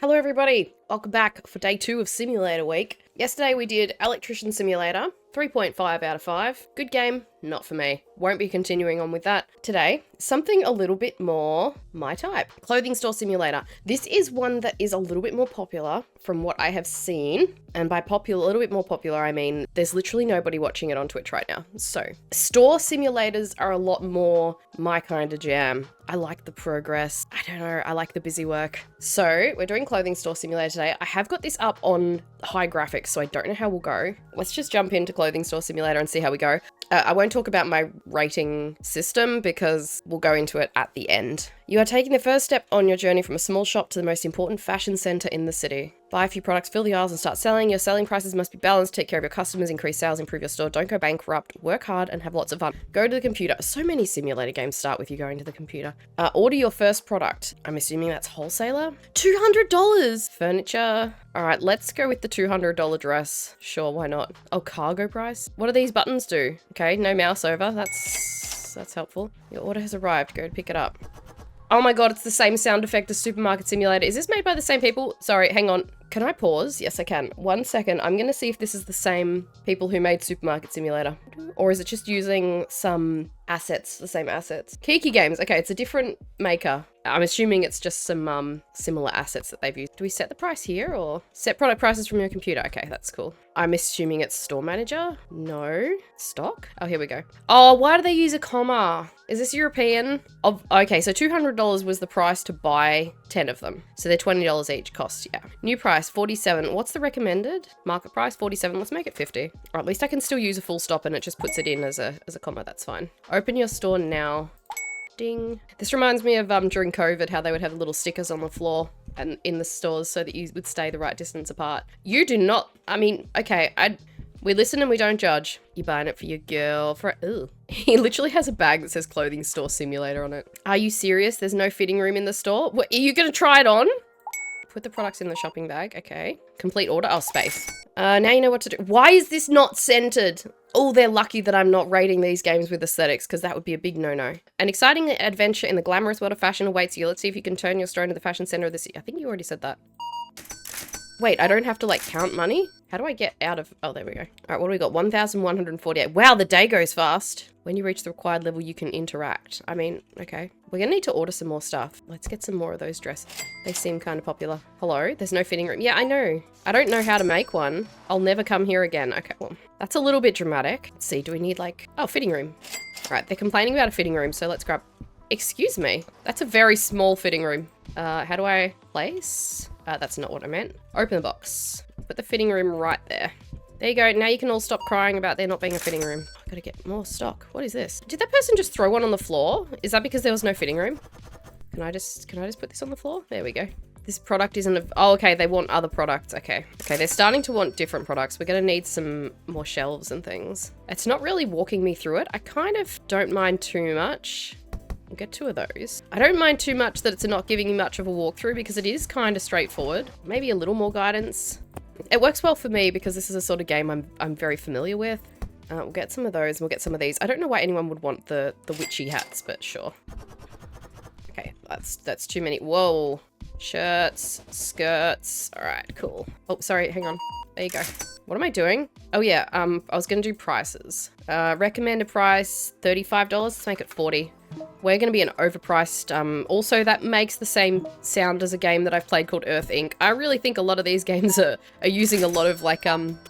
Hello everybody, welcome back for day 2 of Simulator Week. Yesterday we did Electrician Simulator, 3.5 out of 5. Good game, not for me. Won't be continuing on with that. Today, something a little bit more my type. Clothing Store Simulator. This is one that is a little bit more popular from what I have seen. And by popular, a little bit more popular, I mean there's literally nobody watching it on Twitch right now. So, store simulators are a lot more my kind of jam. I like the progress. I don't know, I like the busy work. So, we're doing Clothing Store Simulator today. I have got this up on high graphics, so I don't know how we'll go. Let's just jump into Clothing Store Simulator and see how we go. I won't talk about my rating system because we'll go into it at the end. You are taking the first step on your journey from a small shop to the most important fashion center in the city. Buy a few products, fill the aisles and start selling. Your selling prices must be balanced. Take care of your customers, increase sales, improve your store. Don't go bankrupt. Work hard and have lots of fun. Go to the computer. So many simulator games start with you going to the computer. Order your first product. I'm assuming that's wholesaler. $200! Furniture. All right, let's go with the $200 dress. Sure, why not? Oh, cargo price? What do these buttons do? Okay, no mouse over. That's helpful. Your order has arrived. Go to pick it up. Oh my god, it's the same sound effect as Supermarket Simulator. Is this made by the same people? Sorry, hang on. Can I pause? Yes, I can. 1 second. I'm going to see if this is the same people who made Supermarket Simulator. Or is it just using some assets, the same assets? Kiki Games. Okay, it's a different maker. I'm assuming it's just some similar assets that they've used. Do we set the price here or set product prices from your computer? Okay, that's cool. I'm assuming it's store manager. No. Stock? Oh, here we go. Oh, why do they use a comma? Is this European? Okay, so $200 was the price to buy 10 of them. So they're $20 each cost, yeah. New price, 47. What's the recommended? Market price, 47. Let's make it 50. Or at least I can still use a full stop and it just puts it in as a comma. That's fine. Open your store now. Ding. This reminds me of during COVID, how they would have little stickers on the floor and in the stores so that you would stay the right distance apart. You do not, I mean, okay, we listen and we don't judge. You're buying it for your girlfriend. Ooh. He literally has a bag that says Clothing Store Simulator on it. Are you serious? There's no fitting room in the store? What, are you gonna try it on? Put the products in the shopping bag. Okay. Complete order. Oh, space. Now you know what to do. Why is this not centered? Oh, they're lucky that I'm not rating these games with aesthetics because that would be a big no-no. An exciting adventure in the glamorous world of fashion awaits you. Let's see if you can turn your store into the fashion center of the city. I think you already said that. Wait, I don't have to like count money? How do I get out of... Oh, there we go. All right, what do we got? 1,148. Wow, the day goes fast. When you reach the required level, you can interact. I mean, okay. We're gonna need to order some more stuff. Let's get some more of those dresses. They seem kind of popular. Hello? There's no fitting room. Yeah, I know. I don't know how to make one. I'll never come here again. Okay, well, that's a little bit dramatic. Let's see, do we need like... Oh, fitting room. All right, they're complaining about a fitting room, so let's grab... Excuse me. That's a very small fitting room. How do I place? That's not what I meant. Open the box. Put the fitting room right there. There you go. Now you can all stop crying about there not being a fitting room. I've got to get more stock. What is this? Did that person just throw one on the floor? Is that because there was no fitting room? Can I just put this on the floor? There we go. This product isn't oh, okay. They want other products. Okay. Okay. They're starting to want different products. We're going to need some more shelves and things. It's not really walking me through it. I kind of don't mind too much. We'll get 2 of those. I don't mind too much that it's not giving me much of a walkthrough because it is kind of straightforward. Maybe a little more guidance. It works well for me because this is a sort of game I'm very familiar with. We'll get some of those and we'll get some of these. I don't know why anyone would want the witchy hats, but sure. Okay, that's too many. Whoa. Shirts, skirts. All right, cool. Oh, sorry, hang on. There you go. What am I doing? Oh yeah, I was gonna do prices. Recommended price, $35. Let's make it 40. We're going to be an overpriced, also that makes the same sound as a game that I've played called Earth Inc. I really think a lot of these games are using a lot of like,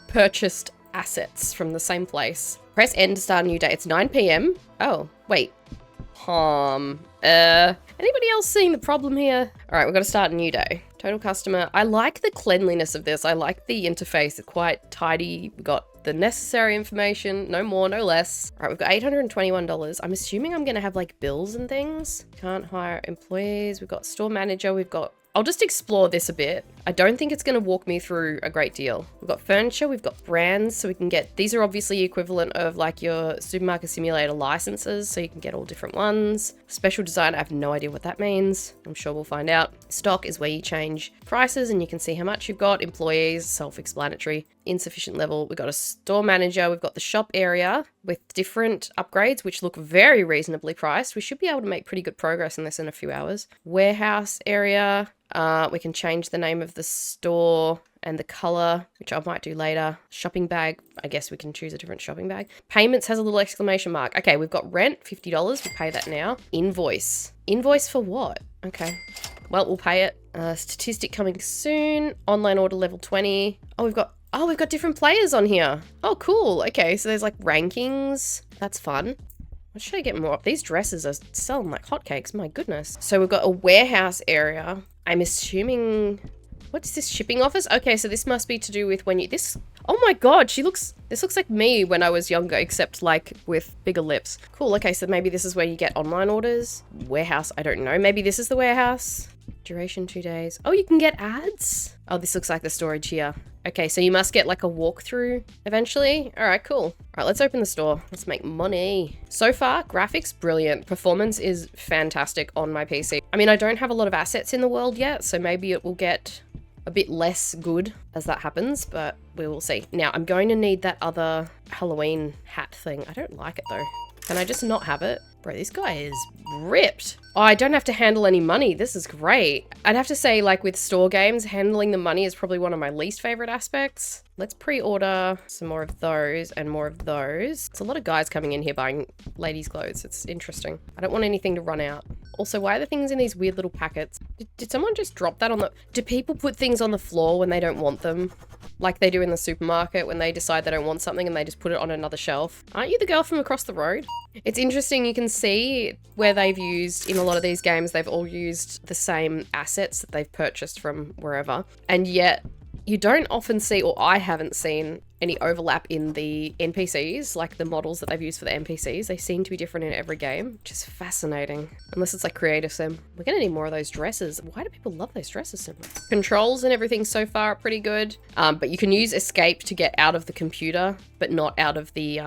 purchased assets from the same place. Press N to start a new day. It's 9 PM. Oh, wait. Anybody else seeing the problem here? All right, we've got to start a new day. Total customer. I like the cleanliness of this. I like the interface. It's quite tidy. We've got the necessary information, no more, no less. All right, we've got $821. I'm assuming I'm gonna have like bills and things. Can't hire employees. We've got store manager. I'll just explore this a bit. I don't think it's gonna walk me through a great deal. We've got furniture, we've got brands, so we can get, these are obviously equivalent of like your Supermarket Simulator licenses, so you can get all different ones. Special design, I have no idea what that means. I'm sure we'll find out. Stock is where you change prices and you can see how much you've got. Employees, self-explanatory. insufficient level. We've got a store manager. We've got the shop area with different upgrades, which look very reasonably priced. We should be able to make pretty good progress in this in a few hours. Warehouse area. We can change the name of the store and the color, which I might do later. Shopping bag. I guess we can choose a different shopping bag. Payments has a little exclamation mark. Okay, we've got rent, $50. We pay that now. Invoice. Invoice for what? Okay. Well, we'll pay it. Statistic coming soon. Online order level 20. Oh, we've got different players on here. Oh, cool. Okay, so there's like rankings. That's fun. What should I get more of? These dresses are selling like hotcakes. My goodness. So we've got a warehouse area. I'm assuming... What's this shipping office? Okay, so this must be to do with when you... Oh my god, this looks like me when I was younger, except like with bigger lips. Cool, okay, so maybe this is where you get online orders. Warehouse, I don't know. Maybe this is the warehouse. Duration 2 days. Oh, you can get ads? Oh, this looks like the storage here. Okay, so you must get like a walkthrough eventually. All right, cool. All right, let's open the store. Let's make money. So far, graphics, brilliant. Performance is fantastic on my PC. I mean, I don't have a lot of assets in the world yet, so maybe it will get a bit less good as that happens, but we will see. Now, I'm going to need that other Halloween hat thing. I don't like it though. Can I just not have it? Bro, this guy is ripped. Oh, I don't have to handle any money. This is great. I'd have to say, like with store games, handling the money is probably one of my least favorite aspects. Let's pre-order some more of those and more of those. It's a lot of guys coming in here buying ladies' clothes. It's interesting. I don't want anything to run out. Also, why are the things in these weird little packets? Did someone just drop that on the... Do people put things on the floor when they don't want them? Like they do in the supermarket when they decide they don't want something and they just put it on another shelf. Aren't you the girl from across the road? It's interesting, you can see where they've used, in a lot of these games, they've all used the same assets that they've purchased from wherever. And yet, you don't often see, or I haven't seen, any overlap in the NPCs, like the models that they've used for the NPCs. They seem to be different in every game, which is fascinating. Unless it's like creative sim. We're gonna need more of those dresses. Why do people love those dresses so much? Controls and everything so far are pretty good, but you can use escape to get out of the computer, but not out of the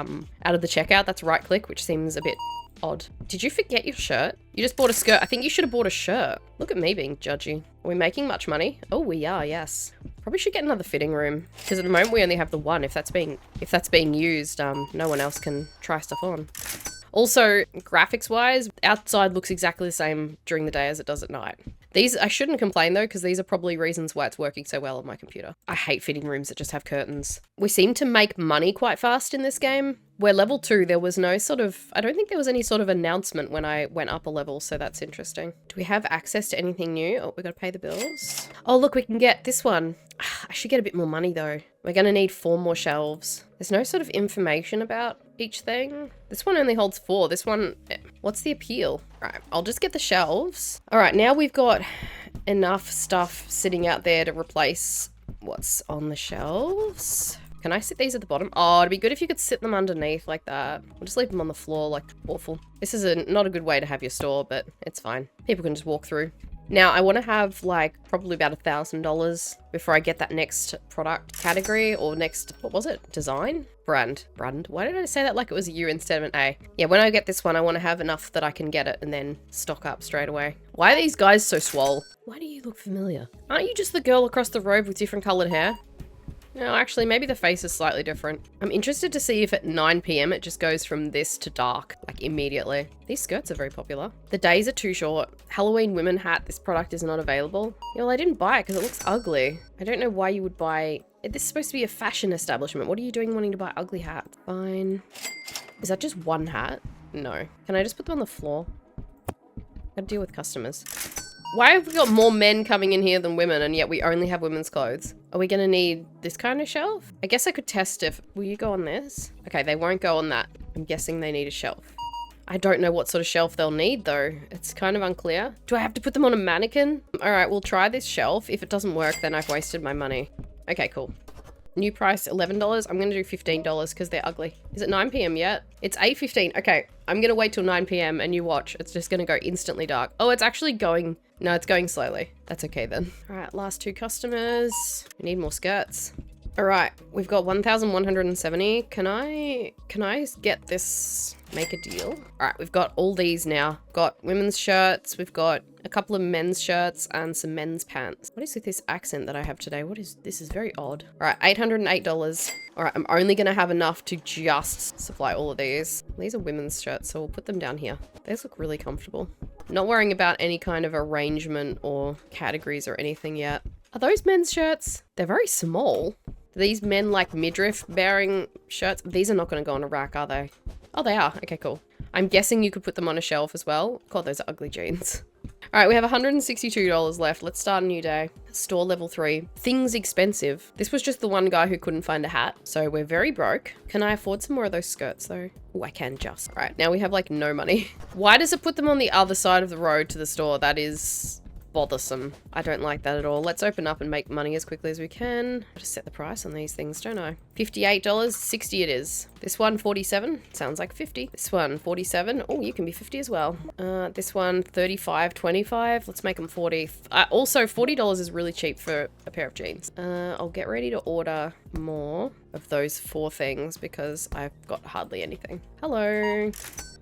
checkout. That's right click, which seems a bit odd. Did you forget your shirt? You just bought a skirt. I think you should have bought a shirt. Look at me being judgy. Are we making much money? Oh, we are, yes. Probably should get another fitting room, because at the moment we only have the one. If that's being used, no one else can try stuff on. Also, graphics-wise, outside looks exactly the same during the day as it does at night. These, I shouldn't complain though, because these are probably reasons why it's working so well on my computer. I hate fitting rooms that just have curtains. We seem to make money quite fast in this game. Where level 2, there was no sort of, I don't think there was any sort of announcement when I went up a level, so that's interesting. Do we have access to anything new? Oh, we gotta pay the bills. Oh, look, we can get this one. I should get a bit more money though. We're gonna need 4 more shelves. There's no sort of information about each thing. This one only holds 4. This one, what's the appeal? Right, I'll just get the shelves. All right, now we've got enough stuff sitting out there to replace what's on the shelves. Can I sit these at the bottom? Oh, it'd be good if you could sit them underneath like that. I'll just leave them on the floor like awful. This is not a good way to have your store, but it's fine. People can just walk through. Now, I want to have like probably about $1,000 before I get that next product category or next, what was it? Design? Brand. Why did I say that like it was a U instead of an A? Yeah, when I get this one, I want to have enough that I can get it and then stock up straight away. Why are these guys so swole? Why do you look familiar? Aren't you just the girl across the road with different colored hair? No, actually, maybe the face is slightly different. I'm interested to see if at 9 PM it just goes from this to dark, like immediately. These skirts are very popular. The days are too short. Halloween women hat, this product is not available. Yeah, well, I didn't buy it because it looks ugly. I don't know why you would buy... This is supposed to be a fashion establishment. What are you doing wanting to buy ugly hats? Fine. Is that just one hat? No. Can I just put them on the floor? Gotta deal with customers. Why have we got more men coming in here than women and yet we only have women's clothes? Are we gonna need this kind of shelf? I guess I could test if... Will you go on this? Okay, they won't go on that. I'm guessing they need a shelf. I don't know what sort of shelf they'll need though. It's kind of unclear. Do I have to put them on a mannequin? All right, we'll try this shelf. If it doesn't work, then I've wasted my money. Okay, cool. New price, $11. I'm gonna do $15 because they're ugly. Is it 9 PM yet? It's 8:15. Okay, I'm gonna wait till 9 PM and you watch. It's just gonna go instantly dark. Oh, it's actually going... No, it's going slowly. That's okay then. All right, last 2 customers. We need more skirts. All right, we've got 1,170. Can I get this, make a deal? All right, we've got all these now. Got women's shirts, we've got a couple of men's shirts and some men's pants. What is with this accent that I have today? This is very odd. All right, $808. All right, I'm only gonna have enough to just supply all of these. These are women's shirts, so we'll put them down here. These look really comfortable. Not worrying about any kind of arrangement or categories or anything yet. Are those men's shirts? They're very small. These men like midriff bearing shirts, these are not going to go on a rack, are they? Oh, they are. Okay, cool. I'm guessing you could put them on a shelf as well. God, those are ugly jeans. All right, we have $162 left. Let's start a new day. Store level 3. Things expensive. This was just the one guy who couldn't find a hat, so we're very broke. Can I afford some more of those skirts though? Oh, I can just. All right, now we have like no money. Why does it put them on the other side of the road to the store? That is bothersome. I don't like that at all. Let's open up and make money as quickly as we can. I just set the price on these things, don't I? $58, 60 it is. This one, 47. Sounds like 50. This one, 47. Oh, you can be 50 as well. This one, 35, 25. Let's make them 40. Also, $40 is really cheap for a pair of jeans. I'll get ready to order more of those 4 things because I've got hardly anything. Hello.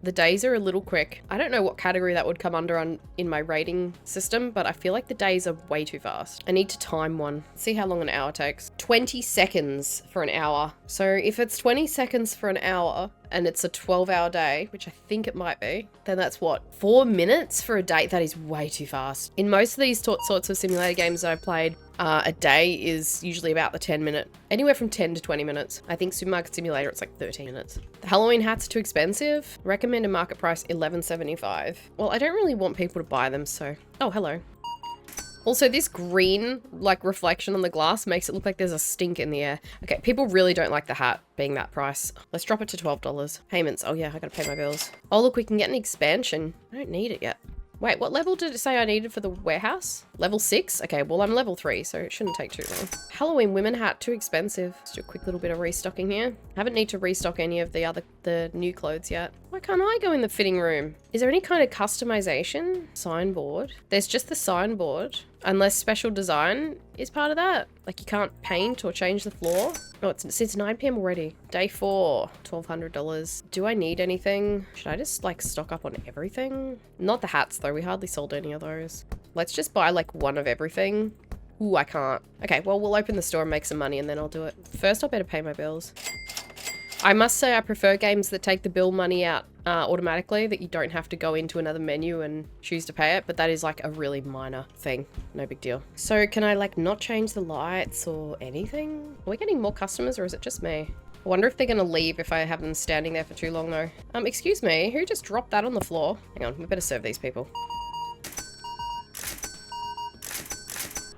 The days are a little quick. I don't know what category that would come under in my rating system, but I feel like the days are way too fast. I need to time one. See how long an hour takes. 20 seconds for an hour. So if it's 20 seconds for an hour and it's a 12-hour day, which I think it might be, then that's what? 4 minutes for a day? That is way too fast. In most of these sorts of simulator games that I've played, a day is usually about the 10-minute, anywhere from 10 to 20 minutes. I think Supermarket Simulator, it's like 13 minutes. The Halloween hats are too expensive. Recommended market price, $11.75. Well, I don't really want people to buy them, so... Oh, hello. Also, this green, like, reflection on the glass makes it look like there's a stink in the air. Okay, people really don't like the hat being that price. Let's drop it to $12. Payments. Oh, yeah, I gotta pay my bills. Oh, look, we can get an expansion. I don't need it yet. Wait, what level did it say I needed for the warehouse? Level 6? Okay, well, I'm level 3, so it shouldn't take too long. Halloween women hat, too expensive. Let's do a quick little bit of restocking here. Haven't need to restock any of the new clothes yet. Why can't I go in the fitting room? Is there any kind of customization? Signboard. There's just the signboard. Unless special design is part of that. Like you can't paint or change the floor. Oh, it's 9 p.m. already. Day 4, $1,200. Do I need anything? Should I just like stock up on everything? Not the hats though, we hardly sold any of those. Let's just buy like one of everything. Ooh, I can't. Okay, well, we'll open the store and make some money and then I'll do it. First, I'll better pay my bills. I must say I prefer games that take the bill money out automatically, that you don't have to go into another menu and choose to pay it, but that is like a really minor thing. No big deal. So can I like not change the lights or anything? Are we getting more customers or is it just me? I wonder if they're gonna leave if I have them standing there for too long though. Excuse me, who just dropped that on the floor? Hang on, we better serve these people.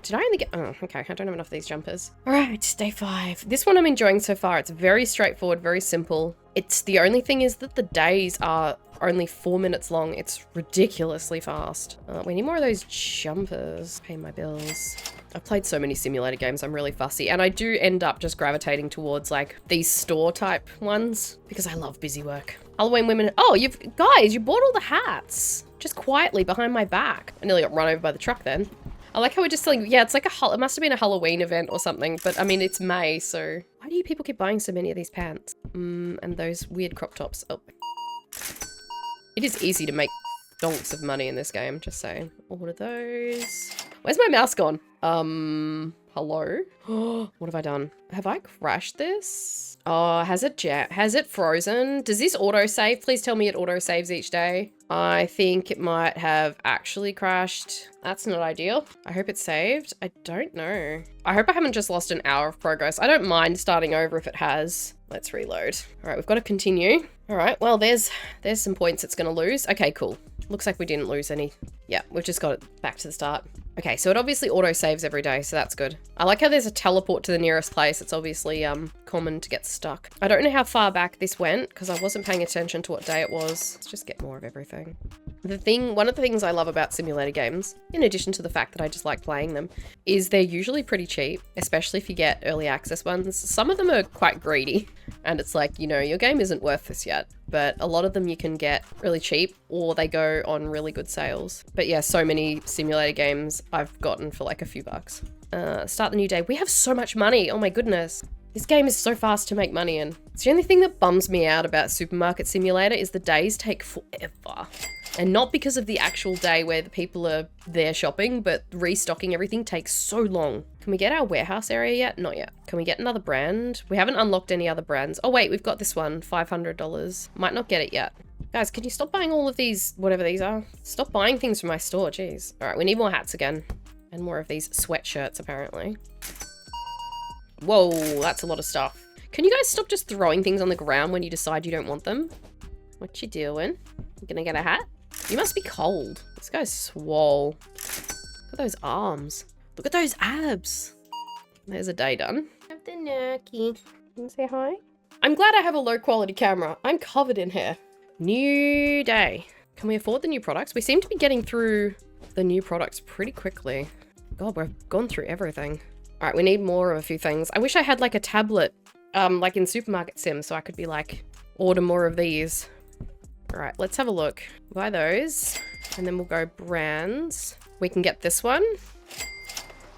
Did I only get... Oh, okay. I don't have enough of these jumpers. All right, day 5. This one I'm enjoying so far. It's very straightforward, very simple. It's the only thing is that the days are only 4 minutes long. It's ridiculously fast. We need more of those jumpers. Pay my bills. I've played so many simulator games, I'm really fussy. And I do end up just gravitating towards like these store type ones because I love busy work. Halloween women. Oh, guys, you bought all the hats just quietly behind my back. I nearly got run over by the truck then. I like how we're just selling, yeah, it's like it must have been a Halloween event or something, but I mean, it's May, so why do you people keep buying so many of these pants? And those weird crop tops. Oh. It is easy to make donks of money in this game, just saying. Order those. Where's my mouse gone? Hello? What have I done? Have I crashed this? Oh, has it frozen? Does this auto-save? Please tell me it auto-saves each day. I think it might have actually crashed. That's not ideal. I hope it's saved. I don't know. I hope I haven't just lost an hour of progress. I don't mind starting over if it has. Let's reload. All right, we've got to continue. All right, well, there's some points it's going to lose. Okay, cool. Looks like we didn't lose any. Yeah, we've just got it back to the start. Okay, so it obviously auto-saves every day, so that's good. I like how there's a teleport to the nearest place. It's obviously common to get stuck. I don't know how far back this went because I wasn't paying attention to what day it was. Let's just get more of everything. One of the things I love about simulator games, in addition to the fact that I just like playing them, is they're usually pretty cheap, especially if you get early access ones. Some of them are quite greedy and it's like, you know, your game isn't worth this yet. But a lot of them you can get really cheap or they go on really good sales. But yeah, so many simulator games I've gotten for like a few bucks. Start the new day. We have so much money. Oh my goodness. This game is so fast to make money in. It's the only thing that bums me out about Supermarket Simulator is the days take forever. And not because of the actual day where the people are there shopping, but restocking everything takes so long. Can we get our warehouse area yet? Not yet. Can we get another brand? We haven't unlocked any other brands. Oh wait, we've got this one, $500. Might not get it yet. Guys, can you stop buying all of these, whatever these are? Stop buying things from my store, jeez. All right, we need more hats again. And more of these sweatshirts, apparently. Whoa, that's a lot of stuff. Can you guys stop just throwing things on the ground when you decide you don't want them? What you doing? You gonna get a hat? You must be cold. This guy's swole. Look at those arms. Look at those abs. There's a day done. Have the nerky. Can you say hi? I'm glad I have a low quality camera. I'm covered in hair. New day. Can we afford the new products? We seem to be getting through the new products pretty quickly. God, we've gone through everything. All right, we need more of a few things. I wish I had like a tablet, like in Supermarket Sim, so I could be like, order more of these. All right, let's have a look. Buy those, and then we'll go brands. We can get this one,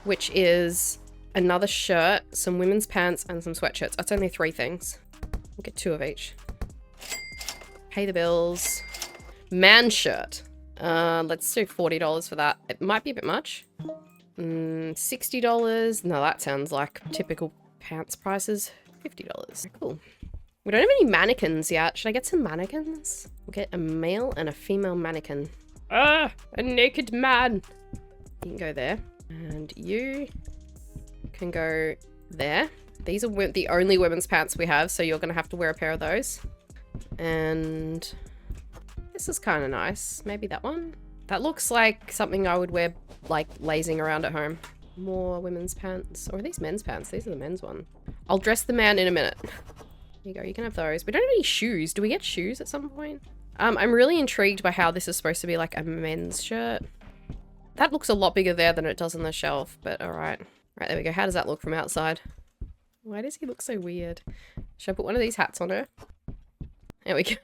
which is another shirt, some women's pants, and some sweatshirts. That's only 3 things. We'll get 2 of each. Pay the bills. Man shirt. Let's do $40 for that. It might be a bit much. $60. No, that sounds like typical pants prices. $50. Cool. We don't have any mannequins yet. Should I get some mannequins? We'll get a male and a female mannequin. Ah, a naked man. You can go there. And you can go there. These are the only women's pants we have, so you're going to have to wear a pair of those. And this is kind of nice. Maybe that one. That looks like something I would wear, like, lazing around at home. More women's pants. Or are these men's pants? These are the men's one. I'll dress the man in a minute. Here you go. You can have those. We don't have any shoes. Do we get shoes at some point? I'm really intrigued by how this is supposed to be like a men's shirt. That looks a lot bigger there than it does on the shelf, but all right. Right, there we go. How does that look from outside? Why does he look so weird? Should I put one of these hats on her? There we go.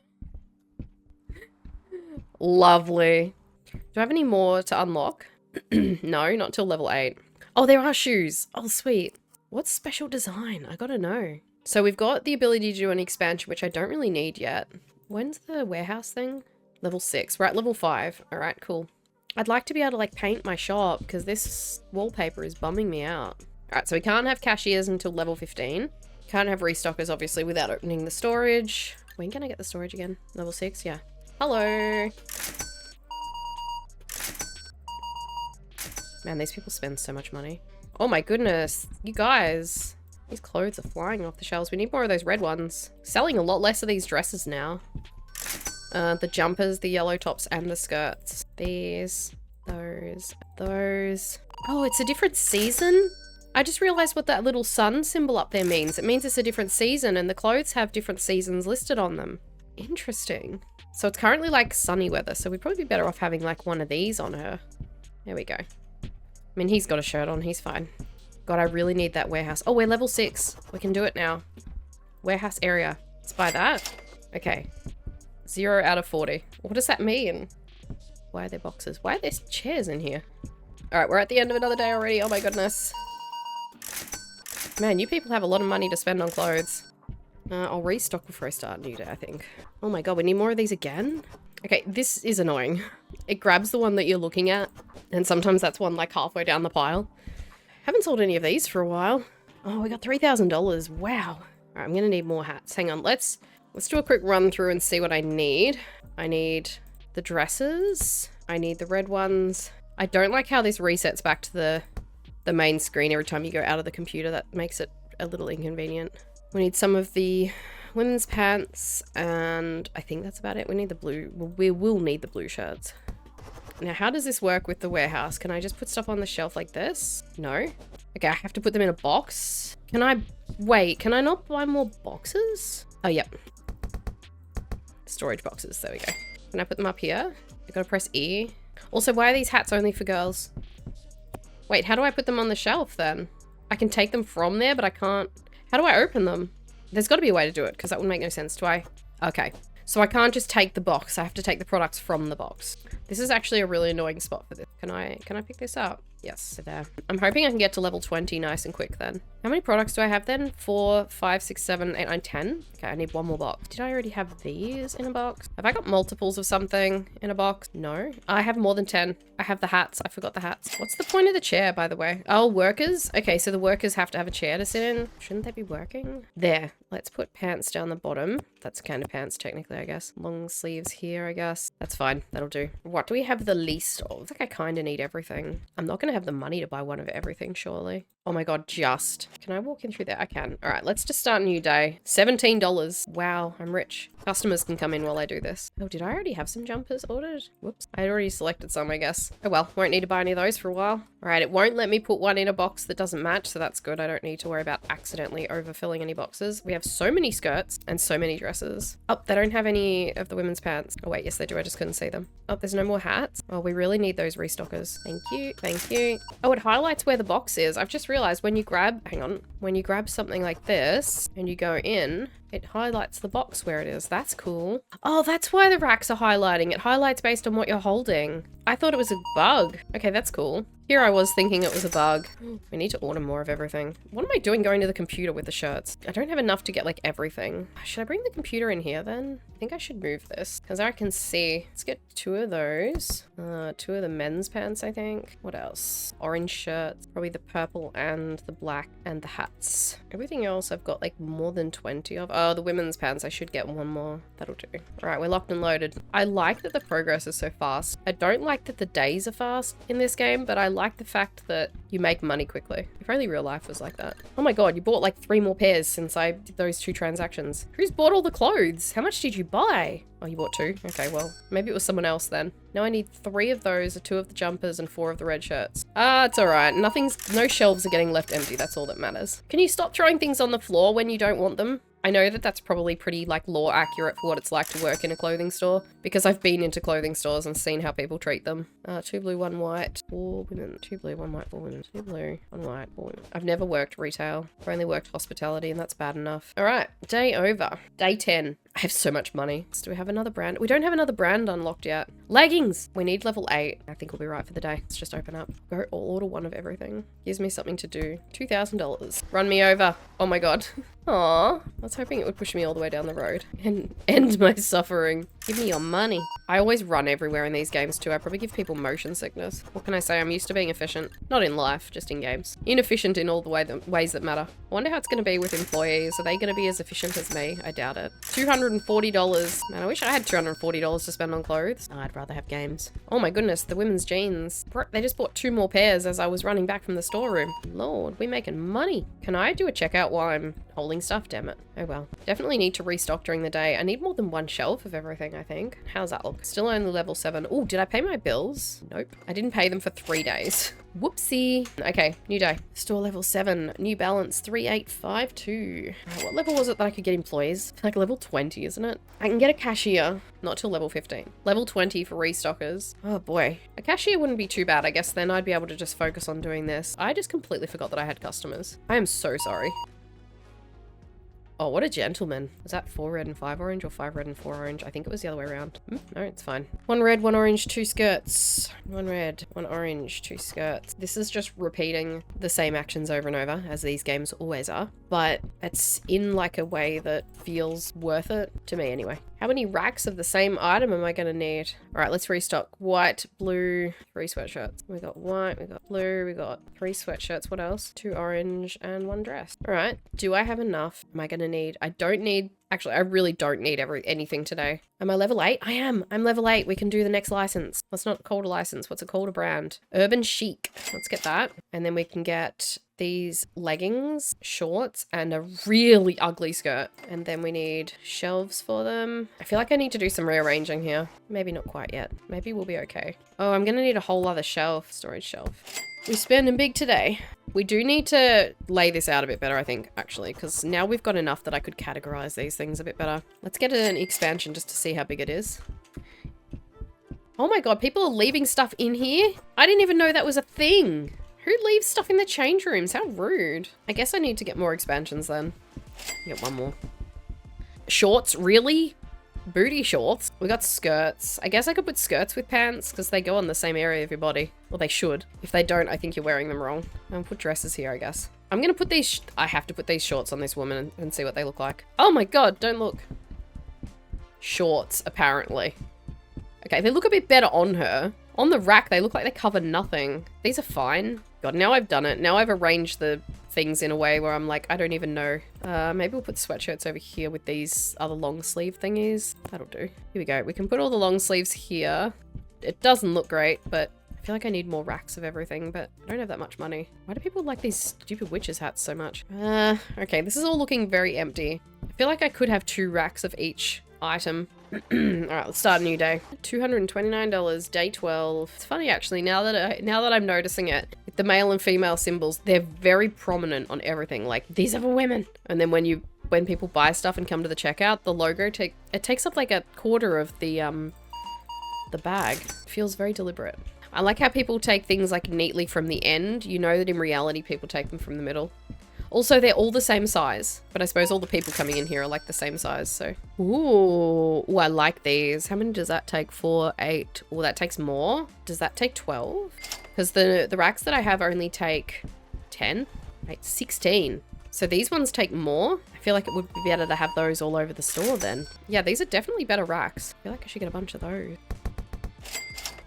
Lovely. Do I have any more to unlock? No, not till level 8. Oh, there are shoes. Oh, sweet. What's special design? I gotta know. So we've got the ability to do an expansion, which I don't really need yet. When's the warehouse thing? Level 6. We're at level 5. All right, cool. I'd like to be able to like paint my shop because this wallpaper is bumming me out. All right, so we can't have cashiers until level 15. Can't have restockers, obviously, without opening the storage. When can I get the storage again? Level 6? Yeah. Hello. Man, these people spend so much money. Oh my goodness. You guys. These clothes are flying off the shelves. We need more of those red ones. Selling a lot less of these dresses now. The jumpers, the yellow tops, and the skirts. These. Those. Oh, it's a different season? I just realized what that little sun symbol up there means. It means it's a different season, and the clothes have different seasons listed on them. Interesting. So it's currently like sunny weather, so we'd probably be better off having like one of these on her. There we go. I mean, he's got a shirt on. He's fine. God, I really need that warehouse. Oh, we're level 6. We can do it now. Warehouse area. Let's buy that. Okay. 0 out of 40. What does that mean? Why are there boxes? Why are there chairs in here? All right, we're at the end of another day already. Oh my goodness. Man, you people have a lot of money to spend on clothes. I'll restock before I start a new day, I think. Oh my god, we need more of these again? Okay, this is annoying. It grabs the one that you're looking at, and sometimes that's one like halfway down the pile. Haven't sold any of these for a while. Oh, we got $3,000. Wow. All right, I'm gonna need more hats. Hang on, let's do a quick run through and see what I need. I need the dresses. I need the red ones. I don't like how this resets back to the main screen every time you go out of the computer. That makes it a little inconvenient. We need some of the women's pants, and I think that's about it. We need the blue. Well, we will need the blue shirts. Now, how does this work with the warehouse? Can I just put stuff on the shelf like this? No. Okay, I have to put them in a box. Can I... Wait, can I not buy more boxes? Oh, yep. Storage boxes. There we go. Can I put them up here? I gotta press E. Also, why are these hats only for girls? Wait, how do I put them on the shelf then? I can take them from there, but I can't... How do I open them? There's got to be a way to do it, because that would make no sense. Do I? Okay. So I can't just take the box. I have to take the products from the box. This is actually a really annoying spot for this. Can I pick this up? Yes, so there. I'm hoping I can get to level 20 nice and quick then. How many products do I have then? 4, 5, 6, 7, 8, 9, 10? Okay, I need one more box. Did I already have these in a box? Have I got multiples of something in a box? No. I have more than 10. I have the hats. I forgot the hats. What's the point of the chair, by the way? Oh, workers? Okay, so the workers have to have a chair to sit in. Shouldn't they be working? There. Let's put pants down the bottom. That's kind of pants, technically, I guess. Long sleeves here, I guess. That's fine. That'll do. What do we have the least of? I think I kind of need everything. I'm not going to have the money to buy one of everything, surely. Oh my god, just. Can I walk in through there? I can. All right, let's just start a new day. $17. Wow, I'm rich. Customers can come in while I do this. Oh, did I already have some jumpers ordered? Whoops. I had already selected some, I guess. Oh well, won't need to buy any of those for a while. All right, it won't let me put one in a box that doesn't match, so that's good. I don't need to worry about accidentally overfilling any boxes. We have so many skirts and so many dresses. Oh, they don't have any of the women's pants. Oh wait, yes they do. I just couldn't see them. Oh, there's no more hats. Oh, we really need those restockers. Thank you. Thank you. Oh, it highlights where the box is. I've just realized when you grab, hang on, when you grab something like this and you go in, it highlights the box where it is. That's cool. Oh, that's why the racks are highlighting. It highlights based on what you're holding. I thought it was a bug. Okay, that's cool. Here I was thinking it was a bug. We need to order more of everything. What am I doing going to the computer with the shirts? I don't have enough to get like everything. Should I bring the computer in here then? I think I should move this because I can see. Let's get 2 of those. 2 of the men's pants, I think. What else? Orange shirts. Probably the purple and the black and the hats. Everything else I've got like more than 20 of. Oh, the women's pants. I should get one more. That'll do. All right, we're locked and loaded. I like that the progress is so fast. I don't like that the days are fast in this game, but I like the fact that you make money quickly. If only real life was like that. Oh my god, you bought like 3 more pairs since I did those 2 transactions. Who's bought all the clothes? How much did you buy? Oh, you bought 2? Okay, well, maybe it was someone else then. Now I need 3 of those, 2 of the jumpers, and 4 of the red shirts. Ah, it's alright. No shelves are getting left empty. That's all that matters. Can you stop throwing things on the floor when you don't want them? I know that that's probably pretty like law accurate for what it's like to work in a clothing store because I've been into clothing stores and seen how people treat them. 2 blue, 1 white, 4 women. 2 blue, 1 white, 4 women. 2 blue, 1 white, 4 women. I've never worked retail. I've only worked hospitality and that's bad enough. All right, day over. Day 10. I have so much money. Do we have another brand? We don't have another brand unlocked yet. Leggings! We need level 8. I think we'll be right for the day. Let's just open up. Go order one of everything. Gives me something to do. $2,000. Run me over. Oh my god. Aw. I was hoping it would push me all the way down the road and end my suffering. Give me your money. I always run everywhere in these games too. I probably give people motion sickness. What can I say? I'm used to being efficient. Not in life, just in games. Inefficient in all the ways that matter. I wonder how it's going to be with employees. Are they going to be as efficient as me? I doubt it. $240. Man, I wish I had $240 to spend on clothes. I'd rather have games. Oh my goodness, the women's jeans. They just bought 2 more pairs as I was running back from the storeroom. Lord, we're making money. Can I do a checkout while I'm holding stuff? Damn it. Oh well. Definitely need to restock during the day. I need more than 1 shelf of everything, I think. How's that look? Still only level 7. Oh, did I pay my bills? Nope. I didn't pay them for 3 days. Whoopsie. Okay, new day. Store level 7. New balance 3852. What level was it that I could get employees? Like level 20, isn't it? I can get a cashier. Not till level 15. Level 20 for restockers. Oh boy. A cashier wouldn't be too bad, I guess. Then I'd be able to just focus on doing this. I just completely forgot that I had customers. I am so sorry. Oh, what a gentleman. Was that 4 red and 5 orange or 5 red and 4 orange? I think it was the other way around. No, it's fine. 1 red, 1 orange, 2 skirts. 1 red, 1 orange, 2 skirts. This is just repeating the same actions over and over, as these games always are. But it's in like a way that feels worth it, to me anyway. How many racks of the same item am I going to need? All right, let's restock. White, blue, 3 sweatshirts. We got white, we got blue, we got 3 sweatshirts. What else? 2 orange and 1 dress. All right, do I have enough? Am I going to need? I don't need, actually, I really don't need anything today. Am I level 8? I am. I'm level 8. We can do the next license. What's not called a license? What's it called? A brand. Urban Chic. Let's get that. And then we can get these leggings, shorts, and a really ugly skirt. And then we need shelves for them. I feel like I need to do some rearranging here. Maybe not quite yet. Maybe we'll be okay. Oh, I'm gonna need a whole other shelf, storage shelf. We're spending big today. We do need to lay this out a bit better, I think, actually, because now we've got enough that I could categorize these things a bit better. Let's get an expansion just to see how big it is. Oh my god, people are leaving stuff in here? I didn't even know that was a thing. Who leaves stuff in the change rooms? How rude. I guess I need to get more expansions then. Get 1 more. Shorts? Really? booty shorts. We got skirts. I guess I could put skirts with pants because they go on the same area of your body. Well, they should. If they don't, I think you're wearing them wrong. I'll put dresses here, I guess. I'm gonna put these, I have to put these shorts on this woman and see what they look like. Oh my god, don't look. Shorts, apparently. Okay, they look a bit better on her. On the rack, they look like they cover nothing. These are fine. God, now I've done it. Now I've arranged the things in a way where I'm like, I don't even know. Maybe we'll put sweatshirts over here with these other long sleeve thingies. That'll do. Here we go. We can put all the long sleeves here. It doesn't look great, but I feel like I need more racks of everything, but I don't have that much money. Why do people like these stupid witches hats so much? Okay, this is all looking very empty. I feel like I could have 2 racks of each item. Alright, let's start a new day. $229, day 12. It's funny actually, now that I'm noticing it, the male and female symbols, they're very prominent on everything. Like, these are for women. And then when people buy stuff and come to the checkout, the logo takes up like a quarter of the bag. It feels very deliberate. I like how people take things like neatly from the end. You know that in reality people take them from the middle. Also, they're all the same size, but I suppose all the people coming in here are like the same size, so. Ooh, I like these. How many does that take? 4, 8. Oh, that takes more. Does that take 12? Because the racks that I have only take 10, 8, 16. So these ones take more. I feel like it would be better to have those all over the store then. Yeah, these are definitely better racks. I feel like I should get a bunch of those.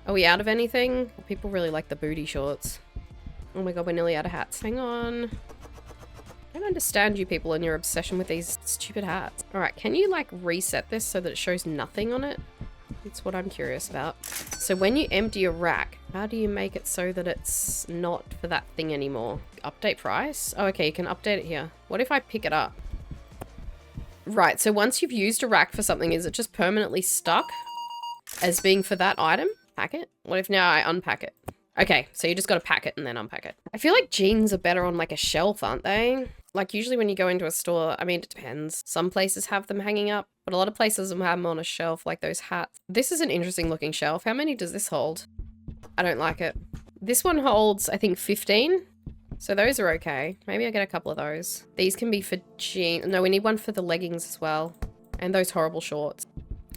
Are we out of anything? People really like the booty shorts. Oh my god, we're nearly out of hats. Hang on. I don't understand you people and your obsession with these stupid hats. Alright, can you like reset this so that it shows nothing on it? That's what I'm curious about. So when you empty a rack, how do you make it so that it's not for that thing anymore? Update price? Oh, okay, you can update it here. What if I pick it up? Right, so once you've used a rack for something, is it just permanently stuck as being for that item? Pack it? What if now I unpack it? Okay, so you just gotta pack it and then unpack it. I feel like jeans are better on like a shelf, aren't they? Like usually when you go into a store, I mean, it depends. Some places have them hanging up, but a lot of places have them on a shelf like those hats. This is an interesting looking shelf. How many does this hold? I don't like it. This one holds, I think, 15. So those are okay. Maybe I get a couple of those. These can be for jeans. No, we need one for the leggings as well. And those horrible shorts.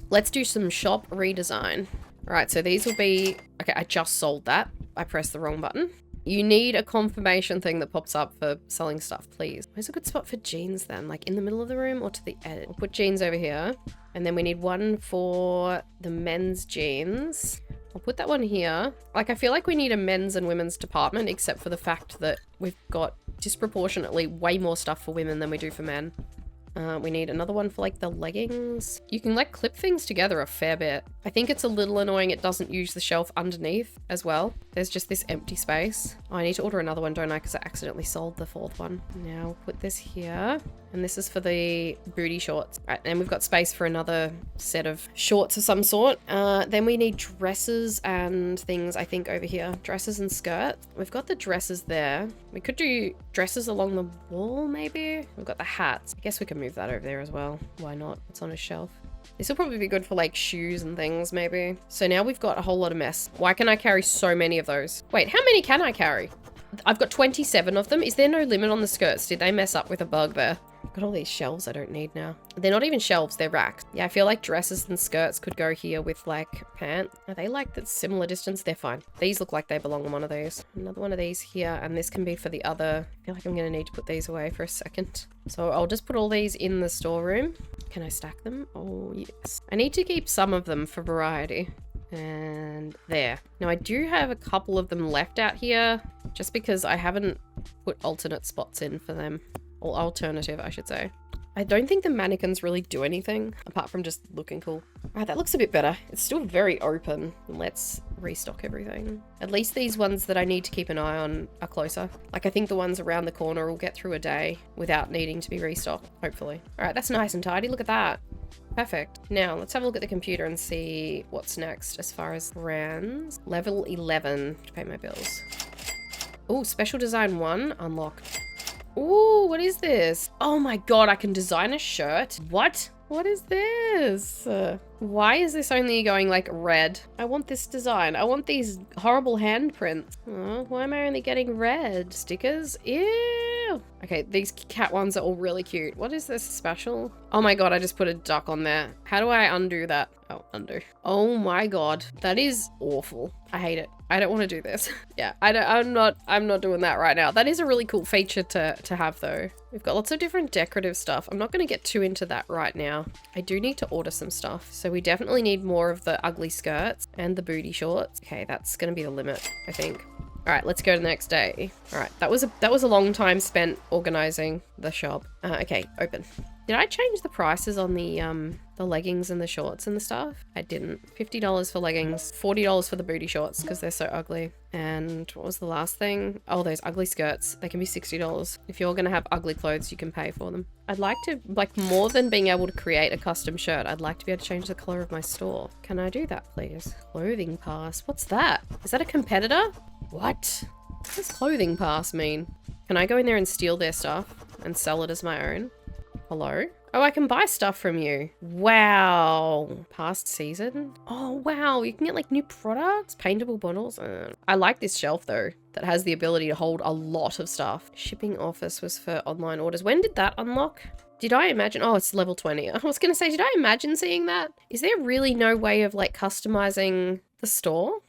Let's do some shop redesign. All right, so these will be, okay, I just sold that. I pressed the wrong button. You need a confirmation thing that pops up for selling stuff, please. Where's a good spot for jeans then? Like in the middle of the room or to the edge? We'll put jeans over here. And then we need one for the men's jeans. I'll put that one here. Like, I feel like we need a men's and women's department, except for the fact that we've got disproportionately way more stuff for women than we do for men. We need another one for like the leggings. You can like clip things together a fair bit. I think it's a little annoying it doesn't use the shelf underneath as well. There's just this empty space. Oh, I need to order another one, don't I? Because I accidentally sold the 4th one. Now we'll put this here. And this is for the booty shorts. Right, and we've got space for another set of shorts of some sort. Then we need dresses and things, I think, over here. Dresses and skirts. We've got the dresses there. We could do dresses along the wall, maybe. We've got the hats. I guess we can move that over there as well. Why not? It's on a shelf. This will probably be good for like shoes and things, maybe. So now we've got a whole lot of mess. Why can I carry so many of those? Wait, how many can I carry? I've got 27 of them. Is there no limit on the skirts? Did they mess up with a bug there? I've got all these shelves I don't need now. They're not even shelves, they're racks. Yeah, I feel like dresses and skirts could go here with like pants. Are they like that similar distance? They're fine. These look like they belong on one of these. Another one of these here, and this can be for the other. I feel like I'm gonna need to put these away for a second. So I'll just put all these in the storeroom. Can I stack them? Oh, yes. I need to keep some of them for variety. And there. Now I do have a couple of them left out here just because I haven't put alternate spots in for them. Or alternative, I should say. I don't think the mannequins really do anything apart from just looking cool. Alright, that looks a bit better. It's still very open. Let's restock everything. At least these ones that I need to keep an eye on are closer. Like I think the ones around the corner will get through a day without needing to be restocked, hopefully. Alright, that's nice and tidy. Look at that. Perfect. Now, let's have a look at the computer and see what's next as far as brands. Level 11 to pay my bills. Oh, special design 1 unlocked. Ooh, what is this? Oh my god, I can design a shirt. What? What is this? Why is this only going like red? I want this design. I want these horrible handprints. Oh, why am I only getting red? Stickers? Ew. Ew. Okay, these cat ones are all really cute. What is this special? Oh my god, I just put a duck on there. How do I undo that? Oh, undo. Oh my god, that is awful. I hate it. I don't want to do this. Yeah, I'm not doing that right now. That is a really cool feature to have though. We've got lots of different decorative stuff. I'm not going to get too into that right now. I do need to order some stuff. So we definitely need more of the ugly skirts and the booty shorts. Okay, that's going to be the limit, I think. All right, let's go to the next day. All right, that was a long time spent organizing the shop. Okay, open. Did I change the prices on the leggings and the shorts and the stuff? I didn't. $50 for leggings, $40 for the booty shorts because they're so ugly. And what was the last thing? Oh, those ugly skirts. They can be $60. If you're gonna have ugly clothes, you can pay for them. I'd like to, like, more than being able to create a custom shirt, I'd like to be able to change the color of my store. Can I do that, please? Clothing pass. What's that? Is that a competitor? What? What does clothing pass mean? Can I go in there and steal their stuff and sell it as my own? Hello? Oh, I can buy stuff from you. Wow. Past season? Oh, wow. You can get like new products, paintable bundles. I like this shelf though, that has the ability to hold a lot of stuff. Shipping office was for online orders. When did that unlock? Did I imagine? Oh, it's level 20. I was going to say, did I imagine seeing that? Is there really no way of like customizing the store?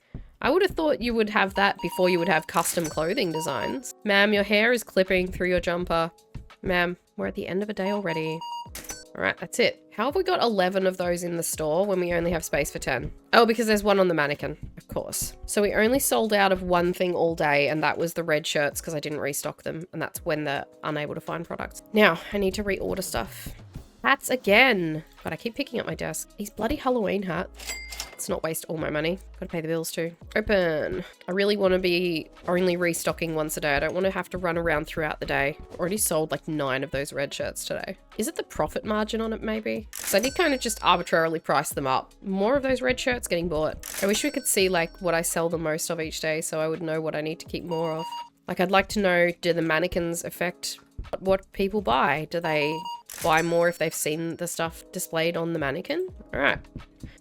I would have thought you would have that before you would have custom clothing designs. Ma'am, your hair is clipping through your jumper. Ma'am, we're at the end of a day already. All right, that's it. How have we got 11 of those in the store when we only have space for 10? Oh, because there's one on the mannequin, of course. So we only sold out of one thing all day, and that was the red shirts because I didn't restock them, and that's when they're unable to find products. Now, I need to reorder stuff. Hats again. But I keep picking up my desk. These bloody Halloween hats. Let's not waste all my money. Gotta pay the bills too. Open. I really want to be only restocking once a day. I don't want to have to run around throughout the day. Already sold like 9 of those red shirts today. Is it the profit margin on it maybe? Because I did kind of just arbitrarily price them up. More of those red shirts getting bought. I wish we could see like what I sell the most of each day so I would know what I need to keep more of. Like I'd like to know, do the mannequins affect what people buy? Do they buy more if they've seen the stuff displayed on the mannequin? All right.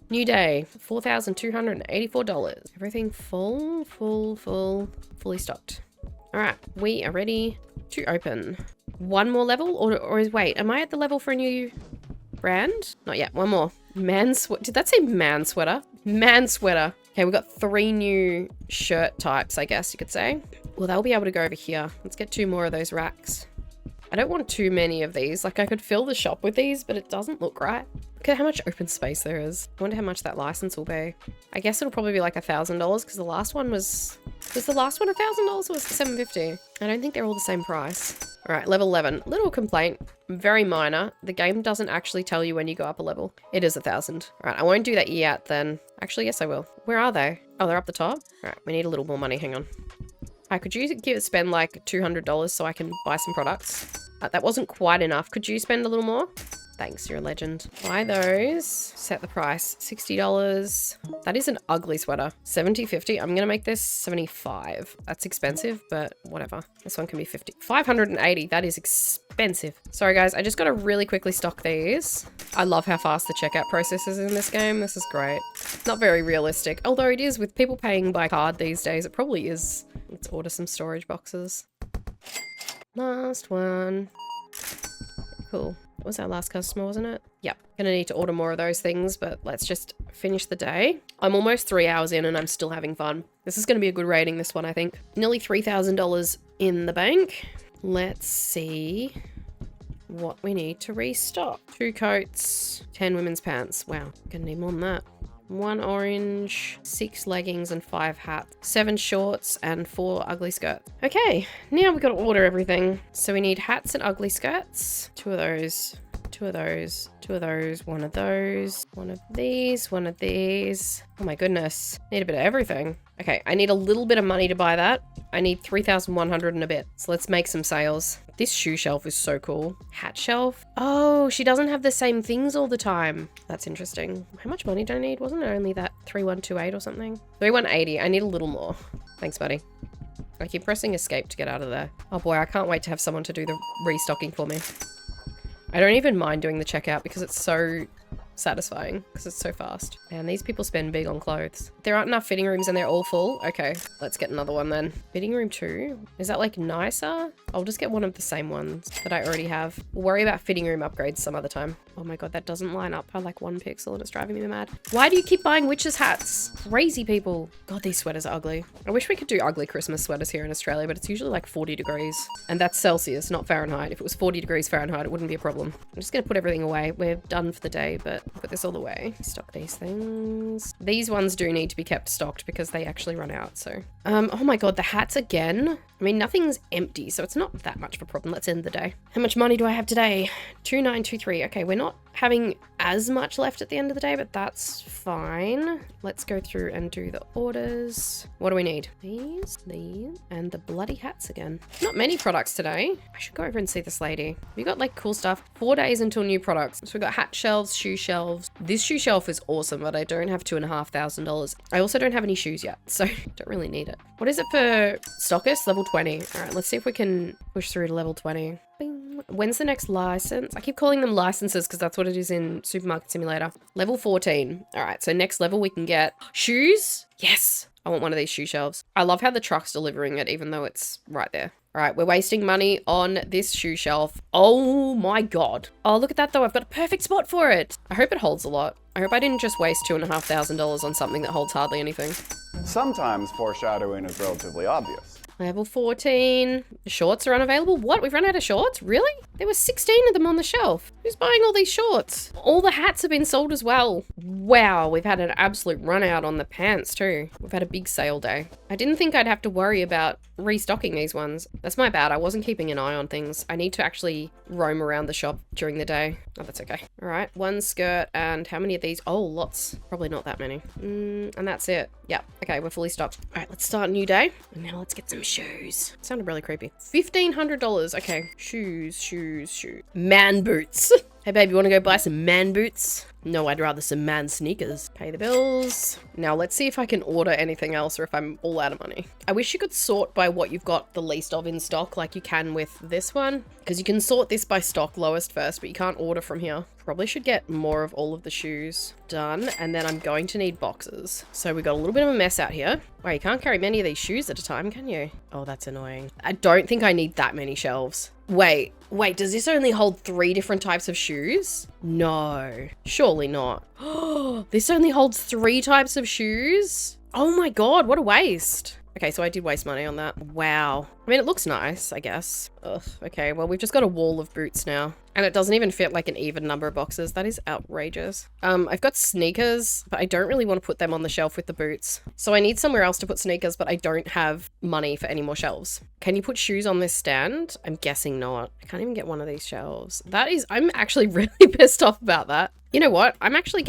New day, $4,284. Everything fully stocked. All right, we are ready to open. One more level or wait, am I at the level for a new brand? Not yet, one more. Did that say man sweater? Man sweater. Okay, we've got 3 new shirt types, I guess you could say. Well, they'll be able to go over here. Let's get 2 more of those racks. I don't want too many of these. Like I could fill the shop with these, but it doesn't look right. Look at how much open space there is. I wonder how much that license will be. I guess it'll probably be like $1,000 because the last one was the last one $1,000 or was it $750? I don't think they're all the same price. All right, level 11. Little complaint, very minor. The game doesn't actually tell you when you go up a level. It is 1,000. All right, I won't do that yet then. Actually, yes, I will. Where are they? Oh, they're up the top. All right, we need a little more money. Hang on. Could you spend like $200 so I can buy some products? That wasn't quite enough. Could you spend a little more? Thanks, you're a legend. Buy those. Set the price. $60. That is an ugly sweater. $70.50. I'm gonna make this $75. That's expensive, but whatever. This one can be $50. $580. That is expensive. Sorry guys, I just gotta really quickly stock these. I love how fast the checkout process is in this game. This is great. Not very realistic, although it is with people paying by card these days. It probably is. Let's order some storage boxes. Last one. Cool. That was our last customer, wasn't it? Yep. Gonna need to order more of those things, but let's just finish the day. I'm almost 3 hours in and I'm still having fun. This is gonna be a good rating, this one, I think. Nearly $3,000 in the bank. Let's see what we need to restock. 2 coats, 10 women's pants. Wow, gonna need more than that. 1 orange, 6 leggings and 5 hats, 7 shorts and 4 ugly skirts. Okay, now we've got to order everything. So we need hats and ugly skirts. 2 of those, 2 of those, 2 of those, 1 of those, 1 of these, 1 of these. Oh my goodness, need a bit of everything. Okay, I need a little bit of money to buy that. I need 3,100 and a bit. So let's make some sales. This shoe shelf is so cool. Hat shelf. Oh, she doesn't have the same things all the time. That's interesting. How much money do I need? Wasn't it only that 3,128 or something? 3,180. I need a little more. Thanks, buddy. I keep pressing escape to get out of there. Oh boy, I can't wait to have someone to do the restocking for me. I don't even mind doing the checkout because it's so satisfying because it's so fast. And these people spend big on clothes. There aren't enough fitting rooms and they're all full. Okay, let's get another one then. Fitting room 2. Is that like nicer? I'll just get one of the same ones that I already have. We'll worry about fitting room upgrades some other time. Oh my god, that doesn't line up by like 1 pixel and it's driving me mad. Why do you keep buying witches' hats? Crazy people. God, these sweaters are ugly. I wish we could do ugly Christmas sweaters here in Australia, but it's usually like 40 degrees. And that's Celsius, not Fahrenheit. If it was 40 degrees Fahrenheit, it wouldn't be a problem. I'm just gonna put everything away. We're done for the day, but put this all away. Stock these things. These ones do need to be kept stocked because they actually run out, so. Oh my god, the hats again. I mean, nothing's empty, so it's not that much of a problem. Let's end the day. How much money do I have today? 2923. Okay, we're not having as much left at the end of the day, but that's fine. Let's go through and do the orders. What do we need? These, and the bloody hats again. Not many products today. I should go over and see this lady. We got like cool stuff. 4 days until new products. So we got hat shelves, shoe shelves. This shoe shelf is awesome, but I don't have $2,500. I also don't have any shoes yet, so don't really need it. What is it for stockist? Level 20. All right, let's see if we can push through to level 20. Bing. When's the next license? I keep calling them licenses because that's what it is in Supermarket Simulator. Level 14. All right, so next level we can get shoes. Yes, I want one of these shoe shelves. I love how the truck's delivering it even though it's right there. All right, we're wasting money on this shoe shelf. Oh my god. Oh, look at that though. I've got a perfect spot for it. I hope it holds a lot. I hope I didn't just waste $2,500 on something that holds hardly anything. Sometimes foreshadowing is relatively obvious. Level 14. The shorts are unavailable. What? We've run out of shorts? Really? There were 16 of them on the shelf. Who's buying all these shorts? All the hats have been sold as well. Wow, we've had an absolute run out on the pants too. We've had a big sale day. I didn't think I'd have to worry about restocking these ones. That's my bad. I wasn't keeping an eye on things. I need to actually roam around the shop during the day. Oh, that's okay. All right, one skirt and how many of these? Oh, lots. Probably not that many. And that's it. Yep. Okay, we're fully stocked. All right, let's start a new day. And now let's get some shoes. Sounded really creepy. $1,500. Okay, shoes. Man boots. Hey babe, you want to go buy some man boots? No, I'd rather some man sneakers. Pay the bills. Now let's see if I can order anything else or if I'm all out of money. I wish you could sort by what you've got the least of in stock like you can with this one. Because you can sort this by stock lowest first, but you can't order from here. Probably should get more of all of the shoes done. And then I'm going to need boxes. So we got a little bit of a mess out here. Wow, you can't carry many of these shoes at a time, can you? Oh, that's annoying. I don't think I need that many shelves. Wait, does this only hold 3 different types of shoes? No, surely not. This only holds 3 types of shoes? Oh my god, what a waste. Okay, so I did waste money on that. Wow. I mean, it looks nice, I guess. Ugh, okay, well, we've just got a wall of boots now. And it doesn't even fit like an even number of boxes. That is outrageous. I've got sneakers, but I don't really want to put them on the shelf with the boots. So I need somewhere else to put sneakers, but I don't have money for any more shelves. Can you put shoes on this stand? I'm guessing not. I can't even get one of these shelves. I'm actually really pissed off about that. You know what? I'm actually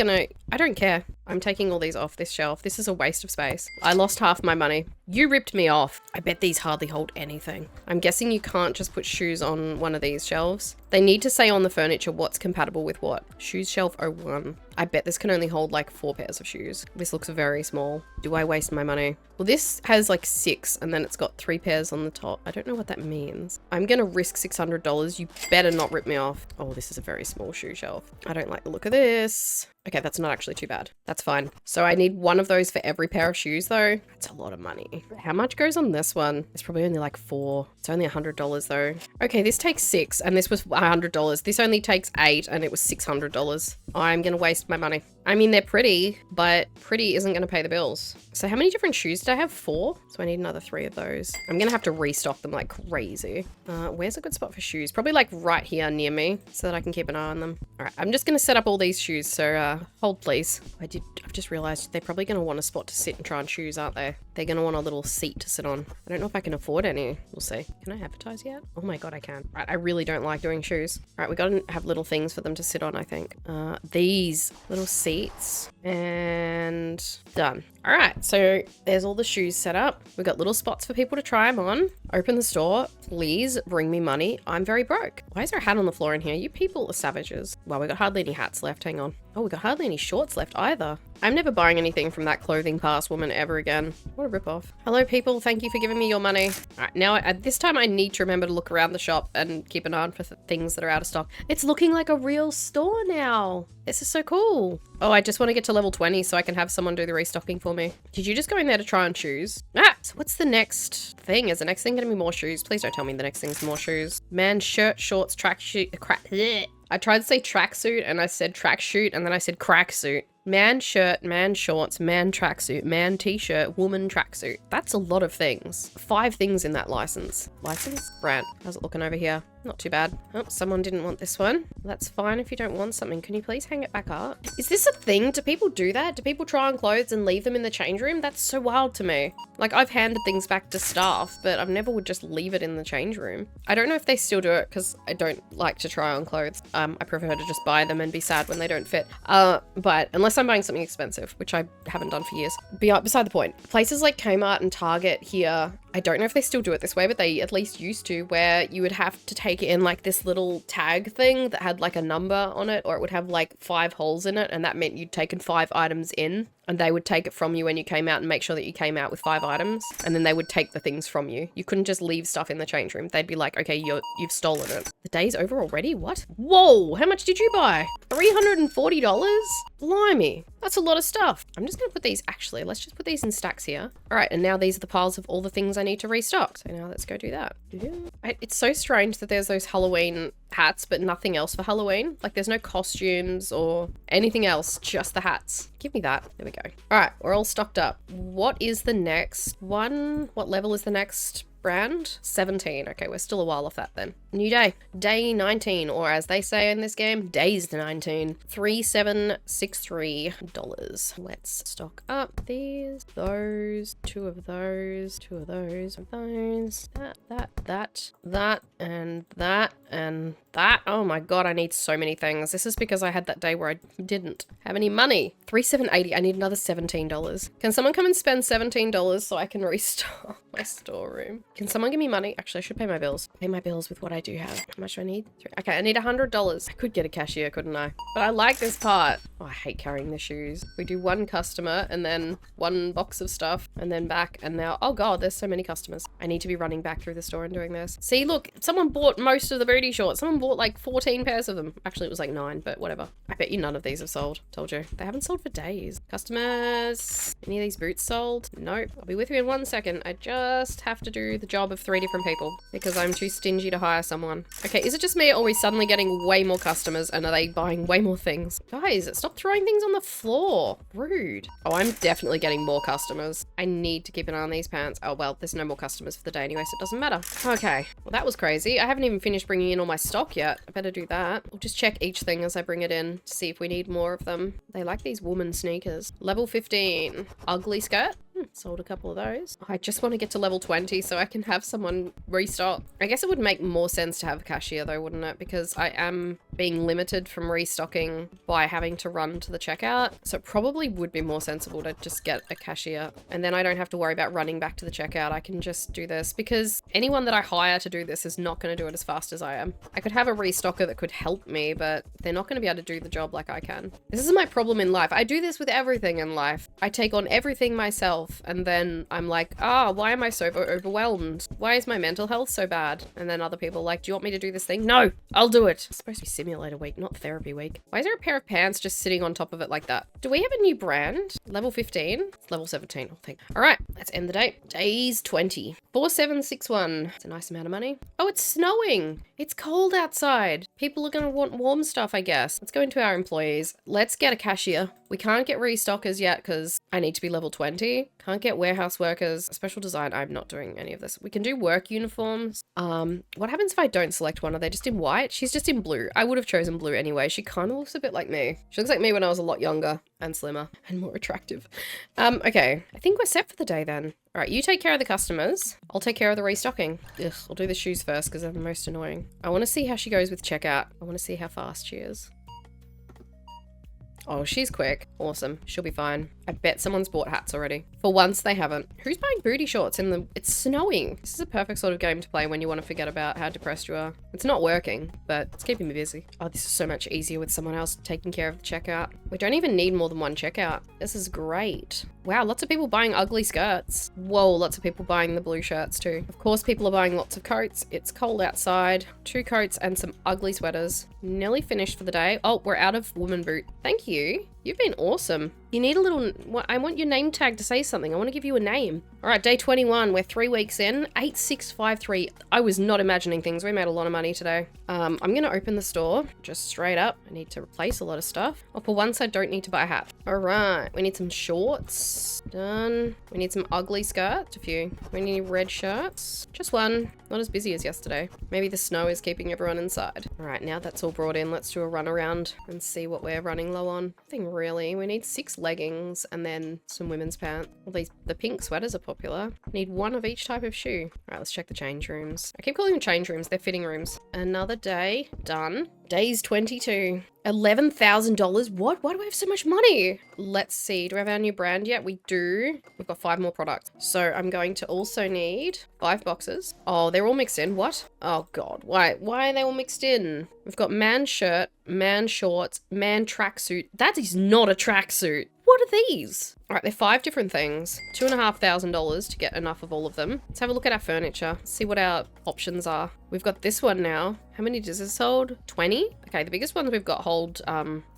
I don't care. I'm taking all these off this shelf. This is a waste of space. I lost half my money. You ripped me off. I bet these hardly hold anything. I'm guessing you can't just put shoes on one of these shelves. They need to say on the furniture what's compatible with what. Shoes shelf 01. I bet this can only hold like 4 pairs of shoes. This looks very small. Do I waste my money? Well, this has like 6 and then it's got 3 pairs on the top. I don't know what that means. I'm gonna risk $600. You better not rip me off. Oh, this is a very small shoe shelf. I don't like the look of this. Okay, that's not actually too bad. That's fine. So I need one of those for every pair of shoes though. That's a lot of money. How much goes on this one? It's probably only like 4. It's only $100 though. Okay, this takes 6 and this was $100. This only takes 8 and it was $600. I'm gonna waste my money. I mean, they're pretty, but pretty isn't gonna pay the bills. So how many different shoes did I have? 4? So I need another 3 of those. I'm gonna have to restock them like crazy. Where's a good spot for shoes? Probably like right here near me so that I can keep an eye on them. All right, I'm just gonna set up all these shoes. So hold please. I've just realized they're probably gonna want a spot to sit and try and choose, aren't they? They're gonna want a little seat to sit on. I don't know if I can afford any. We'll see. Can I advertise yet? Oh my god, I can. Right, I really don't like doing shoes. All right, we gotta have little things for them to sit on, I think. These little seats and done. All right, so there's all the shoes set up. We've got little spots for people to try them on. Open the store. Please bring me money. I'm very broke. Why is there a hat on the floor in here? You people are savages. Well, we got hardly any hats left. Hang on. Oh, we got hardly any shorts left either. I'm never buying anything from that clothing pass woman ever again. What a ripoff. Hello, people. Thank you for giving me your money. All right, now at this time I need to remember to look around the shop and keep an eye on for things that are out of stock. It's looking like a real store now. This is so cool. Oh, I just want to get to level 20 so I can have someone do the restocking for me. Did you just go in there to try on shoes? Ah, so what's the next thing? Is the next thing going to be more shoes? Please don't tell me the next thing's more shoes. Man, shirt, shorts, track shoot, I tried to say tracksuit and I said track shoot and then I said crack suit. Man shirt, man shorts, man tracksuit, man t-shirt, woman tracksuit. That's a lot of things. 5 things in that license. License? Brand. How's it looking over here? Not too bad. Oh, someone didn't want this one. That's fine if you don't want something. Can you please hang it back up? Is this a thing? Do people do that? Do people try on clothes and leave them in the change room? That's so wild to me. Like, I've handed things back to staff, but I've never would just leave it in the change room. I don't know if they still do it because I don't like to try on clothes. I prefer to just buy them and be sad when they don't fit. But unless I'm buying something expensive, which I haven't done for years. Beside the point. Places like Kmart and Target here, I don't know if they still do it this way, but they at least used to, where you would have to take it in like this little tag thing that had like a number on it, or it would have like 5 holes in it, and that meant you'd taken 5 items in, and they would take it from you when you came out and make sure that you came out with 5 items, and then they would take the things from you. You couldn't just leave stuff in the change room. They'd be like, okay, you've stolen it. The day's over already? What? Whoa, how much did you buy? $340? Blimey, that's a lot of stuff. I'm just gonna put these, actually, let's just put these in stacks here. All right, and now these are the piles of all the things I need to restock. So now let's go do that. It's so strange that there's those Halloween hats, but nothing else for Halloween. Like there's no costumes or anything else, just the hats. Give me that. There we go. All right, we're all stocked up. What is the next one? What level is the next brand? 17. Okay, we're still a while off that then. New day. Day 19, or as they say in this game, days 19. $3763. Let's stock up these, those, 2 of those, 2 of those, that, and that, and that. Oh my god, I need so many things. This is because I had that day where I didn't have any money. $3780. I need another $17. Can someone come and spend $17 so I can restock my storeroom? Can someone give me money? Actually, I should pay my bills. Pay my bills with what I do have. How much do I need? Okay, I need $100. I could get a cashier, couldn't I? But I like this part. Oh, I hate carrying the shoes. We do 1 customer and then 1 box of stuff and then back, and now, oh god, there's so many customers. I need to be running back through the store and doing this. See, look, someone bought most of the booty shorts. Someone bought like 14 pairs of them. Actually, it was like 9, but whatever. I bet you none of these have sold. Told you. They haven't sold for days. Customers. Any of these boots sold? Nope. I'll be with you in 1 second. I just have to do the job of 3 different people because I'm too stingy to hire someone. Okay, is it just me or are we suddenly getting way more customers and are they buying way more things? Guys, stop throwing things on the floor. Rude. Oh, I'm definitely getting more customers. I need to keep an eye on these pants. Oh, well, there's no more customers for the day anyway, so it doesn't matter. Okay, well, that was crazy. I haven't even finished bringing in all my stock yet. I better do that. We'll just check each thing as I bring it in to see if we need more of them. They like these woman sneakers. Level 15. Ugly skirt. Sold a couple of those. I just want to get to level 20 so I can have someone restock. I guess it would make more sense to have a cashier though, wouldn't it? Because I am being limited from restocking by having to run to the checkout. So it probably would be more sensible to just get a cashier. And then I don't have to worry about running back to the checkout. I can just do this because anyone that I hire to do this is not going to do it as fast as I am. I could have a restocker that could help me, but they're not going to be able to do the job like I can. This is my problem in life. I do this with everything in life. I take on everything myself. And then I'm like, why am I so overwhelmed? Why is my mental health so bad? And then other people are like, do you want me to do this thing? No, I'll do it. It's supposed to be simulator week, not therapy week. Why is there a pair of pants just sitting on top of it like that? Do we have a new brand? Level 15? It's level 17, I think. All right, let's end the day. Days 20. 4761. It's a nice amount of money. Oh, it's snowing. It's cold outside. People are going to want warm stuff, I guess. Let's go into our employees. Let's get a cashier. We can't get restockers yet because I need to be level 20. Can't get warehouse workers. Special design. I'm not doing any of this. We can do work uniforms. What happens if I don't select one? Are they just in white? She's just in blue. I would have chosen blue anyway. She kind of looks a bit like me. She looks like me when I was a lot younger and slimmer and more attractive. Okay. I think we're set for the day then. All right, you take care of the customers. I'll take care of the restocking. Ugh, I'll do the shoes first because they're the most annoying. I want to see how she goes with checkout. I want to see how fast she is. Oh, she's quick. Awesome. She'll be fine. I bet someone's bought hats already. For once, they haven't. Who's buying booty shorts in the... It's snowing. This is a perfect sort of game to play when you want to forget about how depressed you are. It's not working, but it's keeping me busy. Oh, this is so much easier with someone else taking care of the checkout. We don't even need more than one checkout. This is great. Wow, lots of people buying ugly skirts. Whoa, lots of people buying the blue shirts too. Of course, people are buying lots of coats. It's cold outside. 2 coats and some ugly sweaters. Nearly finished for the day. Oh, we're out of woman boot. Thank you. You've been awesome. You need a little... I want your name tag to say something. I want to give you a name. All right, day 21. We're 3 weeks in. 8653. I was not imagining things. We made a lot of money today. I'm going to open the store just straight up. I need to replace a lot of stuff. Oh, for once, I don't need to buy a hat. All right. We need some shorts. Done. We need some ugly skirts. A few. We need red shirts. Just one. Not as busy as yesterday. Maybe the snow is keeping everyone inside. All right, now that's all brought in. Let's do a run around and see what we're running low on. Nothing really. We need 6 leggings and then some women's pants. Well, the pink sweaters are popular. Need 1 of each type of shoe. All right, let's check the change rooms. I keep calling them change rooms. They're fitting rooms. Another day. Done. Days 22. $11,000. What? Why do we have so much money? Let's see. Do we have our new brand yet? We do. We've got 5 more products. So I'm going to also need 5 boxes. Oh, they're all mixed in. What? Oh God. Why are they all mixed in? We've got man shirt, man shorts, man tracksuit. That is not a tracksuit. What are these? All right, they're 5 different things. $2,500 to get enough of all of them. Let's have a look at our furniture. See what our options are. We've got this one now. How many does this hold? 20? Okay, the biggest ones we've got hold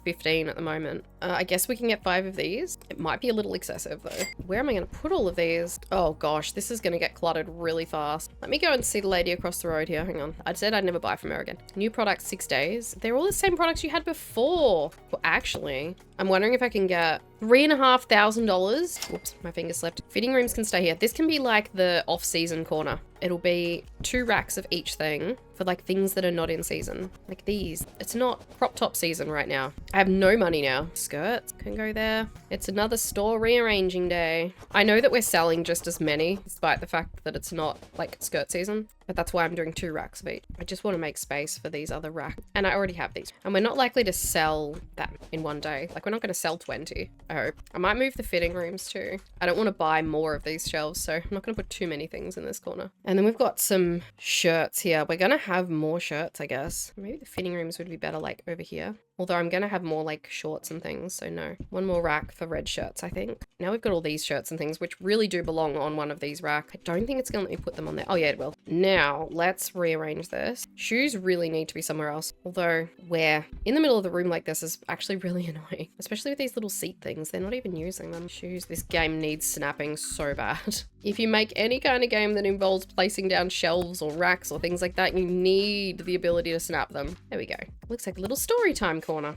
15 at the moment. I guess we can get 5 of these. It might be a little excessive though. Where am I going to put all of these? Oh gosh, this is going to get cluttered really fast. Let me go and see the lady across the road here. Hang on. I said I'd never buy from her again. New products, 6 days. They're all the same products you had before. Well, actually, I'm wondering if I can get $3,500. Whoops, my finger slipped. Fitting rooms can stay here. This can be like the off-season corner. It'll be 2 racks of each thing for like things that are not in season. Like these. It's not crop top season right now. I have no money now. Skirts can go there. It's another store rearranging day. I know that we're selling just as many, despite the fact that it's not like skirt season. But that's why I'm doing 2 racks of each. I just want to make space for these other racks. And I already have these. And we're not likely to sell that in one day. Like we're not going to sell 20, I hope. I might move the fitting rooms too. I don't want to buy more of these shelves, so I'm not going to put too many things in this corner. And then we've got some shirts here. We're going to have more shirts, I guess. Maybe the fitting rooms would be better like over here. Although I'm going to have more like shorts and things, so no. 1 more rack for red shirts, I think. Now we've got all these shirts and things, which really do belong on one of these racks. I don't think it's going to let me put them on there. Oh yeah, it will. Now, let's rearrange this. Shoes really need to be somewhere else. Although, where in the middle of the room like this is actually really annoying. Especially with these little seat things. They're not even using them. Shoes. This game needs snapping so bad. If you make any kind of game that involves placing down shelves or racks or things like that, you need the ability to snap them. There we go. Looks like a little story time corner.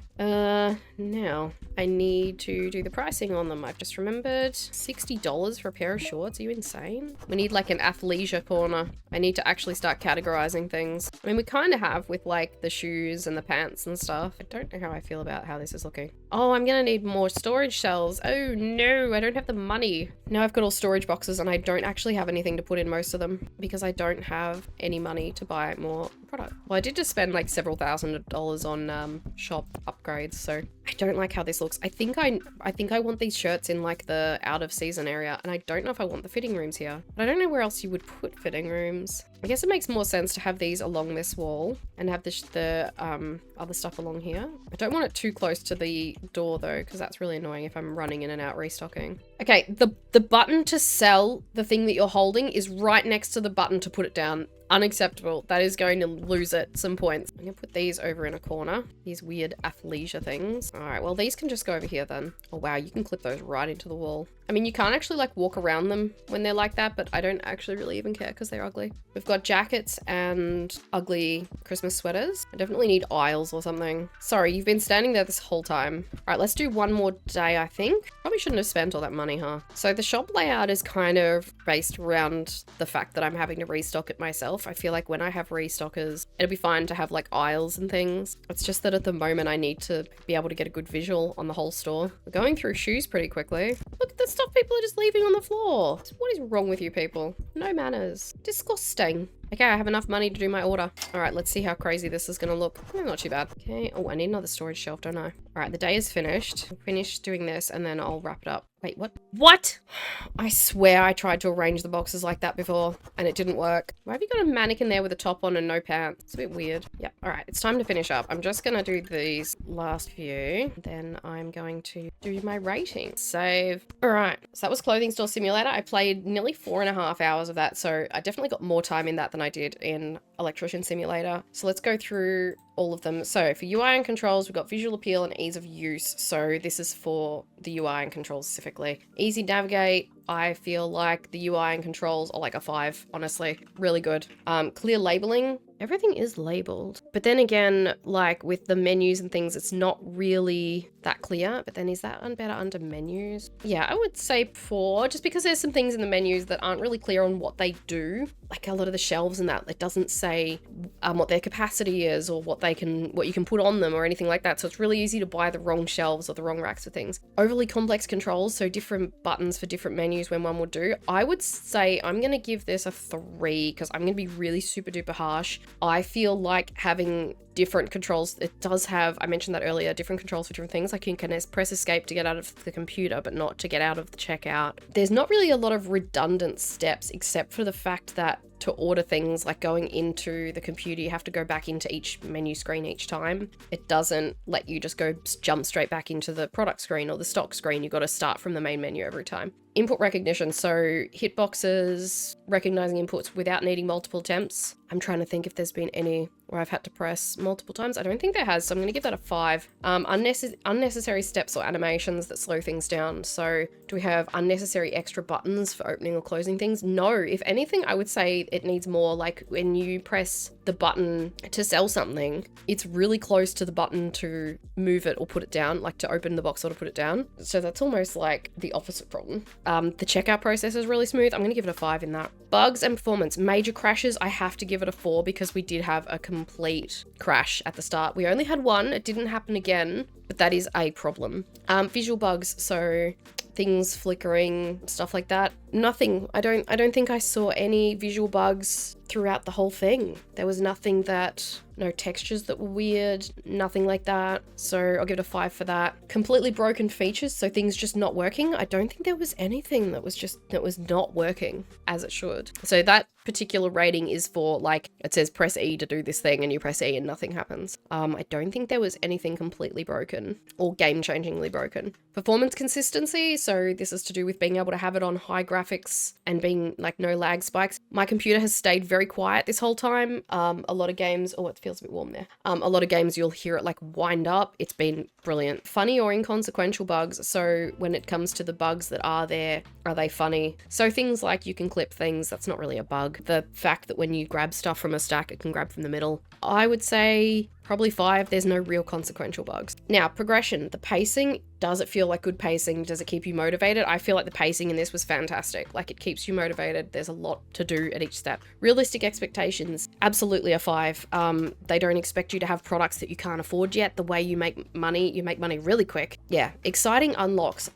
Now I need to do the pricing on them. I've just remembered $60 for a pair of shorts. Are you insane? We need like an athleisure corner. I need to actually start categorizing things. I mean, we kind of have with like the shoes and the pants and stuff. I don't know how I feel about how this is looking. Oh, I'm gonna need more storage shelves. Oh no, I don't have the money. Now I've got all storage boxes and I don't actually have anything to put in most of them because I don't have any money to buy more product. Well, I did just spend like several $1,000s on shop upgrades, so I don't like how this looks. I think I want these shirts in like the out of season area, and I don't know if I want the fitting rooms here. But I don't know where else you would put fitting rooms. I guess it makes more sense to have these along this wall and have the other stuff along here. I don't want it too close to the door though, because that's really annoying if I'm running in and out restocking. Okay, the button to sell the thing that you're holding is right next to the button to put it down. Unacceptable. That is going to lose it some points. I'm gonna put these over in a corner. These weird athleisure things. All right, well, these can just go over here then. Oh wow, you can clip those right into the wall. I mean, you can't actually like walk around them when they're like that, but I don't actually really even care because they're ugly. We've got jackets and ugly Christmas sweaters. I definitely need aisles or something. Sorry, you've been standing there this whole time. All right, let's do one more day, I think. Probably shouldn't have spent all that money, huh? So the shop layout is kind of based around the fact that I'm having to restock it myself. I feel like when I have restockers, it'll be fine to have like aisles and things. It's just that at the moment I need to be able to get a good visual on the whole store. We're going through shoes pretty quickly. Look at the stuff people are just leaving on the floor. What is wrong with you people? No manners. Disgusting. Okay, I have enough money to do my order. All right, let's see how crazy this is gonna look. Not too bad. Okay, oh, I need another storage shelf, don't I? All right, the day is finished. I'll finish doing this and then I'll wrap it up. Wait, what? What? I swear I tried to arrange the boxes like that before and it didn't work. Why have you got a mannequin there with a top on and no pants? It's a bit weird. Yeah, all right, it's time to finish up. I'm just gonna do these last few. Then I'm going to do my rating. Save. All right, so that was Clothing Store Simulator. I played nearly 4.5 hours of that, so I definitely got more time in that than I did in Electrician Simulator. So let's go through all of them. So for UI and controls, we've got visual appeal and ease of use. So this is for the UI and controls specifically. Easy navigate. I feel like the UI and controls are like a 5, honestly. Really good. Clear labeling. Everything is labeled. But then again, like with the menus and things, it's not really that clear. But then is that better under menus? Yeah, I would say 4, just because there's some things in the menus that aren't really clear on what they do. Like a lot of the shelves and that, it doesn't say what their capacity is or what you can put on them or anything like that. So it's really easy to buy the wrong shelves or the wrong racks for things. Overly complex controls, so different buttons for different menus when one would do. I would say I'm going to give this a 3 because I'm going to be really super duper harsh. I feel like having different controls, it does have, I mentioned that earlier, different controls for different things. Like you can press escape to get out of the computer, but not to get out of the checkout. There's not really a lot of redundant steps except for the fact that to order things, like going into the computer, you have to go back into each menu screen each time. It doesn't let you just jump straight back into the product screen or the stock screen. You've got to start from the main menu every time. Input recognition, so hitboxes, recognizing inputs without needing multiple attempts. I'm trying to think if there's been any where I've had to press multiple times. I don't think there has, so I'm going to give that a 5. Unnecessary steps or animations that slow things down. So do we have unnecessary extra buttons for opening or closing things? No. If anything, I would say it needs more. Like when you press the button to sell something, it's really close to the button to move it or put it down, like to open the box or to put it down. So that's almost like the opposite problem. The checkout process is really smooth. I'm going to give it a 5 in that. Bugs and performance. Major crashes, I have to give it a 4 because we did have a complete crash at the start. We only had one. It didn't happen again, but that is a problem. Visual bugs, so things flickering, stuff like that. Nothing. I don't think I saw any visual bugs throughout the whole thing. There was nothing no textures that were weird, nothing like that. So I'll give it a 5 for that. Completely broken features, so things just not working. I don't think there was anything that was not working as it should. So that particular rating is for, like, it says press E to do this thing and you press E and nothing happens. I don't think there was anything completely broken or game-changingly broken. Performance consistency, so this is to do with being able to have it on high graphics and being like no lag spikes. My computer has stayed very quiet this whole time. A lot of games, oh, it feels a bit warm there. A lot of games you'll hear it like wind up. It's been brilliant. Funny or inconsequential bugs, so when it comes to the bugs that are there, are they funny? So things like you can clip things, that's not really a bug. The fact that when you grab stuff from a stack, it can grab from the middle. I would say probably 5. There's no real consequential bugs. Now, progression, the pacing, does it feel like good pacing? Does it keep you motivated? I feel like the pacing in this was fantastic. Like, it keeps you motivated. There's a lot to do at each step. Realistic expectations, absolutely a 5. They don't expect you to have products that you can't afford yet. The way you make money really quick. Yeah, exciting unlocks.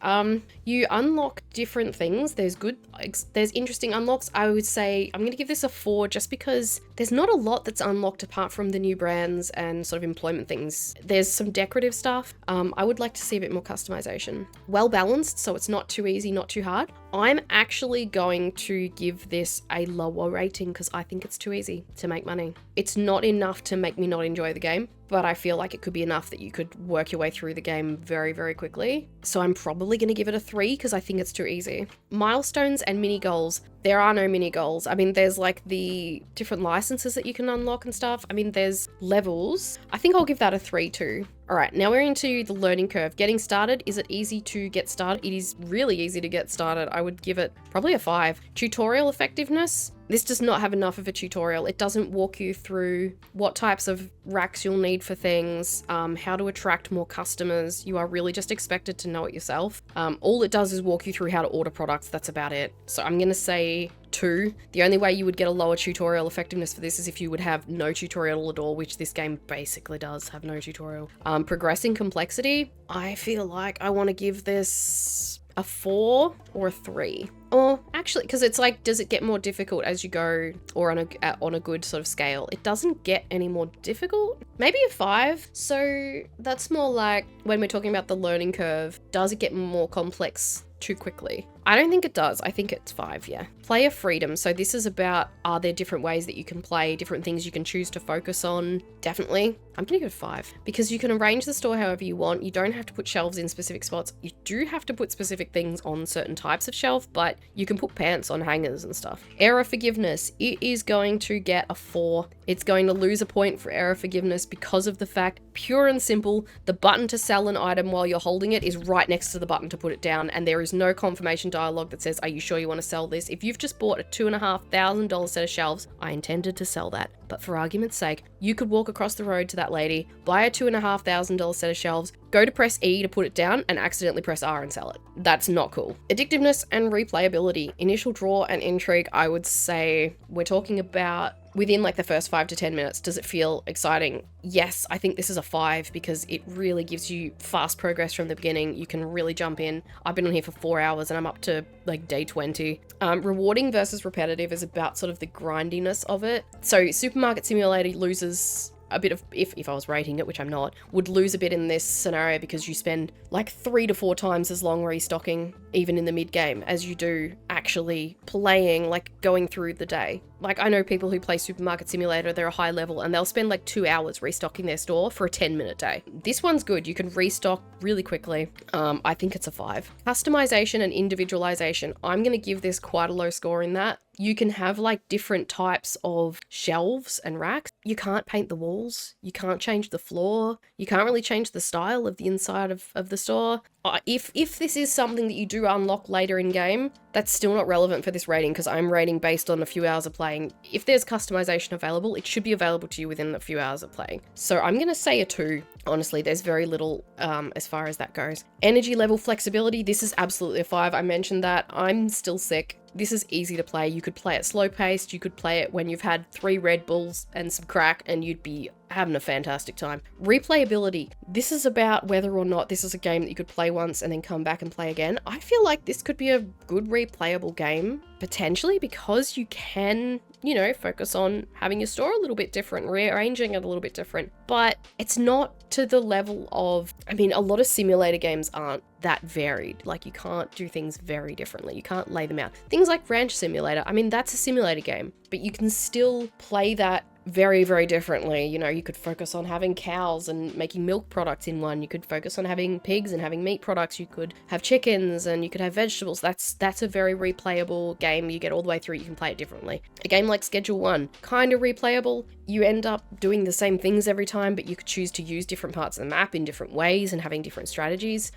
You unlock different things. There's interesting unlocks. I would say I'm going to give this a 4 just because there's not a lot that's unlocked apart from the new brands and sort of employment things. There's some decorative stuff. I would like to see a bit more customization. Well balanced, so it's not too easy, not too hard. I'm actually going to give this a lower rating because I think it's too easy to make money. It's not enough to make me not enjoy the game, but I feel like it could be enough that you could work your way through the game very, very quickly. So I'm probably going to give it a 3 because I think it's too easy. Milestones and mini goals. There are no mini goals. I mean, there's like the different licenses that you can unlock and stuff. I mean, there's levels. I think I'll give that a 3 too. All right, now we're into the learning curve. Getting started, is it easy to get started? It is really easy to get started. I would give it probably a 5. Tutorial effectiveness, this does not have enough of a tutorial. It doesn't walk you through what types of racks you'll need for things, how to attract more customers. You are really just expected to know it yourself. All it does is walk you through how to order products. That's about it. So I'm going to say 2. The only way you would get a lower tutorial effectiveness for this is if you would have no tutorial at all, which this game basically does have no tutorial. Progressing complexity, I feel like I want to give this a 4 or a 3. Or actually, because it's like, does it get more difficult as you go, or on a good sort of scale? It doesn't get any more difficult. Maybe a 5. So that's more like when we're talking about the learning curve, does it get more complex too quickly? I don't think it does. I think it's 5, yeah. Player freedom. So this is about, are there different ways that you can play, different things you can choose to focus on? Definitely. I'm gonna go 5 because you can arrange the store however you want. You don't have to put shelves in specific spots. You do have to put specific things on certain types of shelf, but you can put pants on hangers and stuff. Error forgiveness. It is going to get a 4. It's going to lose a point for error forgiveness because of the fact, pure and simple, the button to sell an item while you're holding it is right next to the button to put it down, and there is no confirmation dialogue that says, are you sure you want to sell this? If you've just bought a $2,500 set of shelves, I intended to sell that, but for argument's sake, you could walk across the road to that lady, buy a $2,500 set of shelves, go to press E to put it down, and accidentally press R and sell it. That's not cool. Addictiveness and replayability. Initial draw and intrigue, I would say we're talking about within like the first 5 to 10 minutes. Does it feel exciting? Yes, I think this is a 5 because it really gives you fast progress from the beginning. You can really jump in. I've been on here for 4 hours and I'm up to like day 20. Rewarding versus repetitive is about sort of the grindiness of it. So Supermarket Simulator loses a bit of, if I was rating it, which I'm not, would lose a bit in this scenario because you spend like 3 to 4 times as long restocking even in the mid game as you do actually playing, like going through the day. Like I know people who play Supermarket Simulator, they're a high level and they'll spend like 2 hours restocking their store for a 10-minute day. This one's good. You can restock really quickly. I think it's a 5. Customization and individualization. I'm going to give this quite a low score in that. You can have like different types of shelves and racks. You can't paint the walls. You can't change the floor. You can't really change the style of the inside of the store. If this is something that you do unlock later in game, that's still not relevant for this rating because I'm rating based on a few hours of playing. If there's customization available, it should be available to you within a few hours of playing. So I'm going to say a 2. Honestly, there's very little as far as that goes. Energy level flexibility. This is absolutely a 5. I mentioned that. I'm still sick. This is easy to play. You could play it slow paced. You could play it when you've had 3 Red Bulls and some crack and you'd be having a fantastic time. Replayability. This is about whether or not this is a game that you could play once and then come back and play again. I feel like this could be a good replayable game, potentially, because you can, you know, focus on having your store a little bit different, rearranging it a little bit different, but it's not to the level of, I mean, a lot of simulator games aren't that varied. Like you can't do things very differently. You can't lay them out. Things like Ranch Simulator, I mean, that's a simulator game, but you can still play that very, very differently. You know, you could focus on having cows and making milk products in one. You could focus on having pigs and having meat products. You could have chickens and you could have vegetables. That's a very replayable game. You get all the way through, you can play it differently. A game like Schedule 1, kind of replayable. You end up doing the same things every time, but you could choose to use different parts of the map in different ways and having different strategies.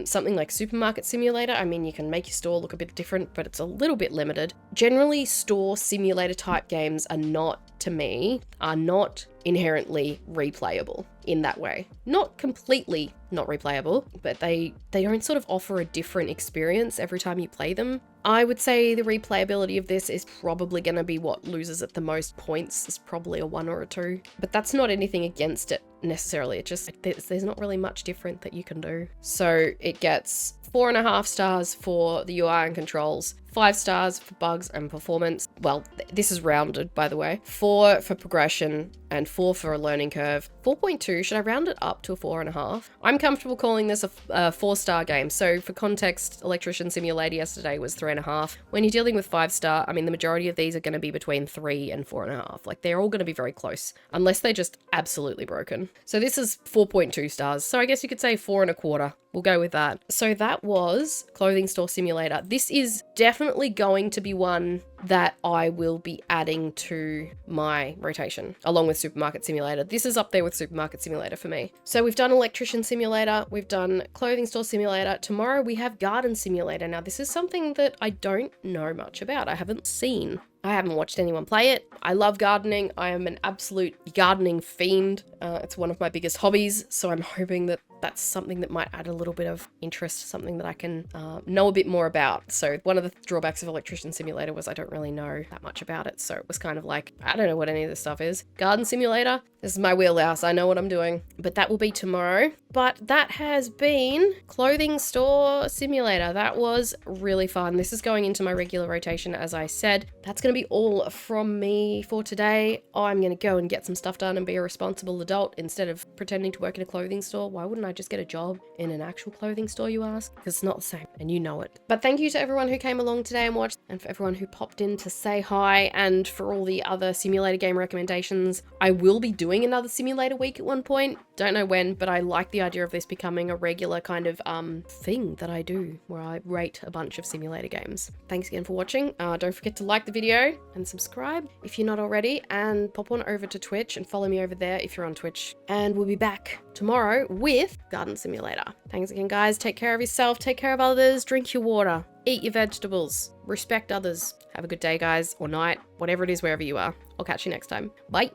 Something like Supermarket Simulator, I mean, you can make your store look a bit different, but it's a little bit limited. Generally, store simulator type games are not, to me, are not inherently replayable in that way. Not completely not replayable, but they don't sort of offer a different experience every time you play them. I would say the replayability of this is probably going to be what loses it the most points. It's probably a 1 or a 2, but that's not anything against it necessarily. It just, there's not really much different that you can do. So it gets 4.5 stars for the UI and controls, 5 stars for bugs and performance. Well, this is rounded, by the way. 4 for progression and 4 for a learning curve. 4.2, should I round it up to a 4.5? I'm comfortable calling this a 4-star game. So for context, Electrician Simulator yesterday was 3.5. When you're dealing with 5-star, I mean, the majority of these are going to be between 3 and 4.5. Like, they're all going to be very close, unless they're just absolutely broken. So this is 4.2 stars. So I guess you could say 4.25. We'll go with that. So that was Clothing Store Simulator. This is definitely going to be one that I will be adding to my rotation, along with Supermarket Simulator. This is up there with Supermarket Simulator for me. So we've done Electrician Simulator, we've done Clothing Store Simulator. Tomorrow we have Garden Simulator. Now this is something that I don't know much about. I haven't seen. I haven't watched anyone play it. I love gardening. I am an absolute gardening fiend. It's one of my biggest hobbies, so I'm hoping that that's something that might add a little bit of interest, something that I can know a bit more about. So one of the drawbacks of Electrician Simulator was I don't really know that much about it. So it was kind of like, I don't know what any of this stuff is. Garden Simulator, this is my wheelhouse. I know what I'm doing, but that will be tomorrow. But that has been Clothing Store Simulator. That was really fun. This is going into my regular rotation, as I said. That's going to be all from me for today. I'm going to go and get some stuff done and be a responsible adult instead of pretending to work in a clothing store. Why wouldn't I just get a job in an actual clothing store, you ask? Because it's not the same, and you know it. But thank you to everyone who came along today and watched, and for everyone who popped in to say hi, and for all the other simulator game recommendations. I will be doing another simulator week at one point. Don't know when, but I like the idea of this becoming a regular kind of thing that I do, where I rate a bunch of simulator games. Thanks again for watching. Don't forget to like the video and subscribe if you're not already, and pop on over to Twitch and follow me over there if you're on Twitch. And we'll be back tomorrow with Garden Simulator. Thanks again, guys. Take care of yourself, take care of others, drink your water, eat your vegetables, respect others. Have a good day, guys, or night, whatever it is, wherever you are. I'll catch you next time. Bye.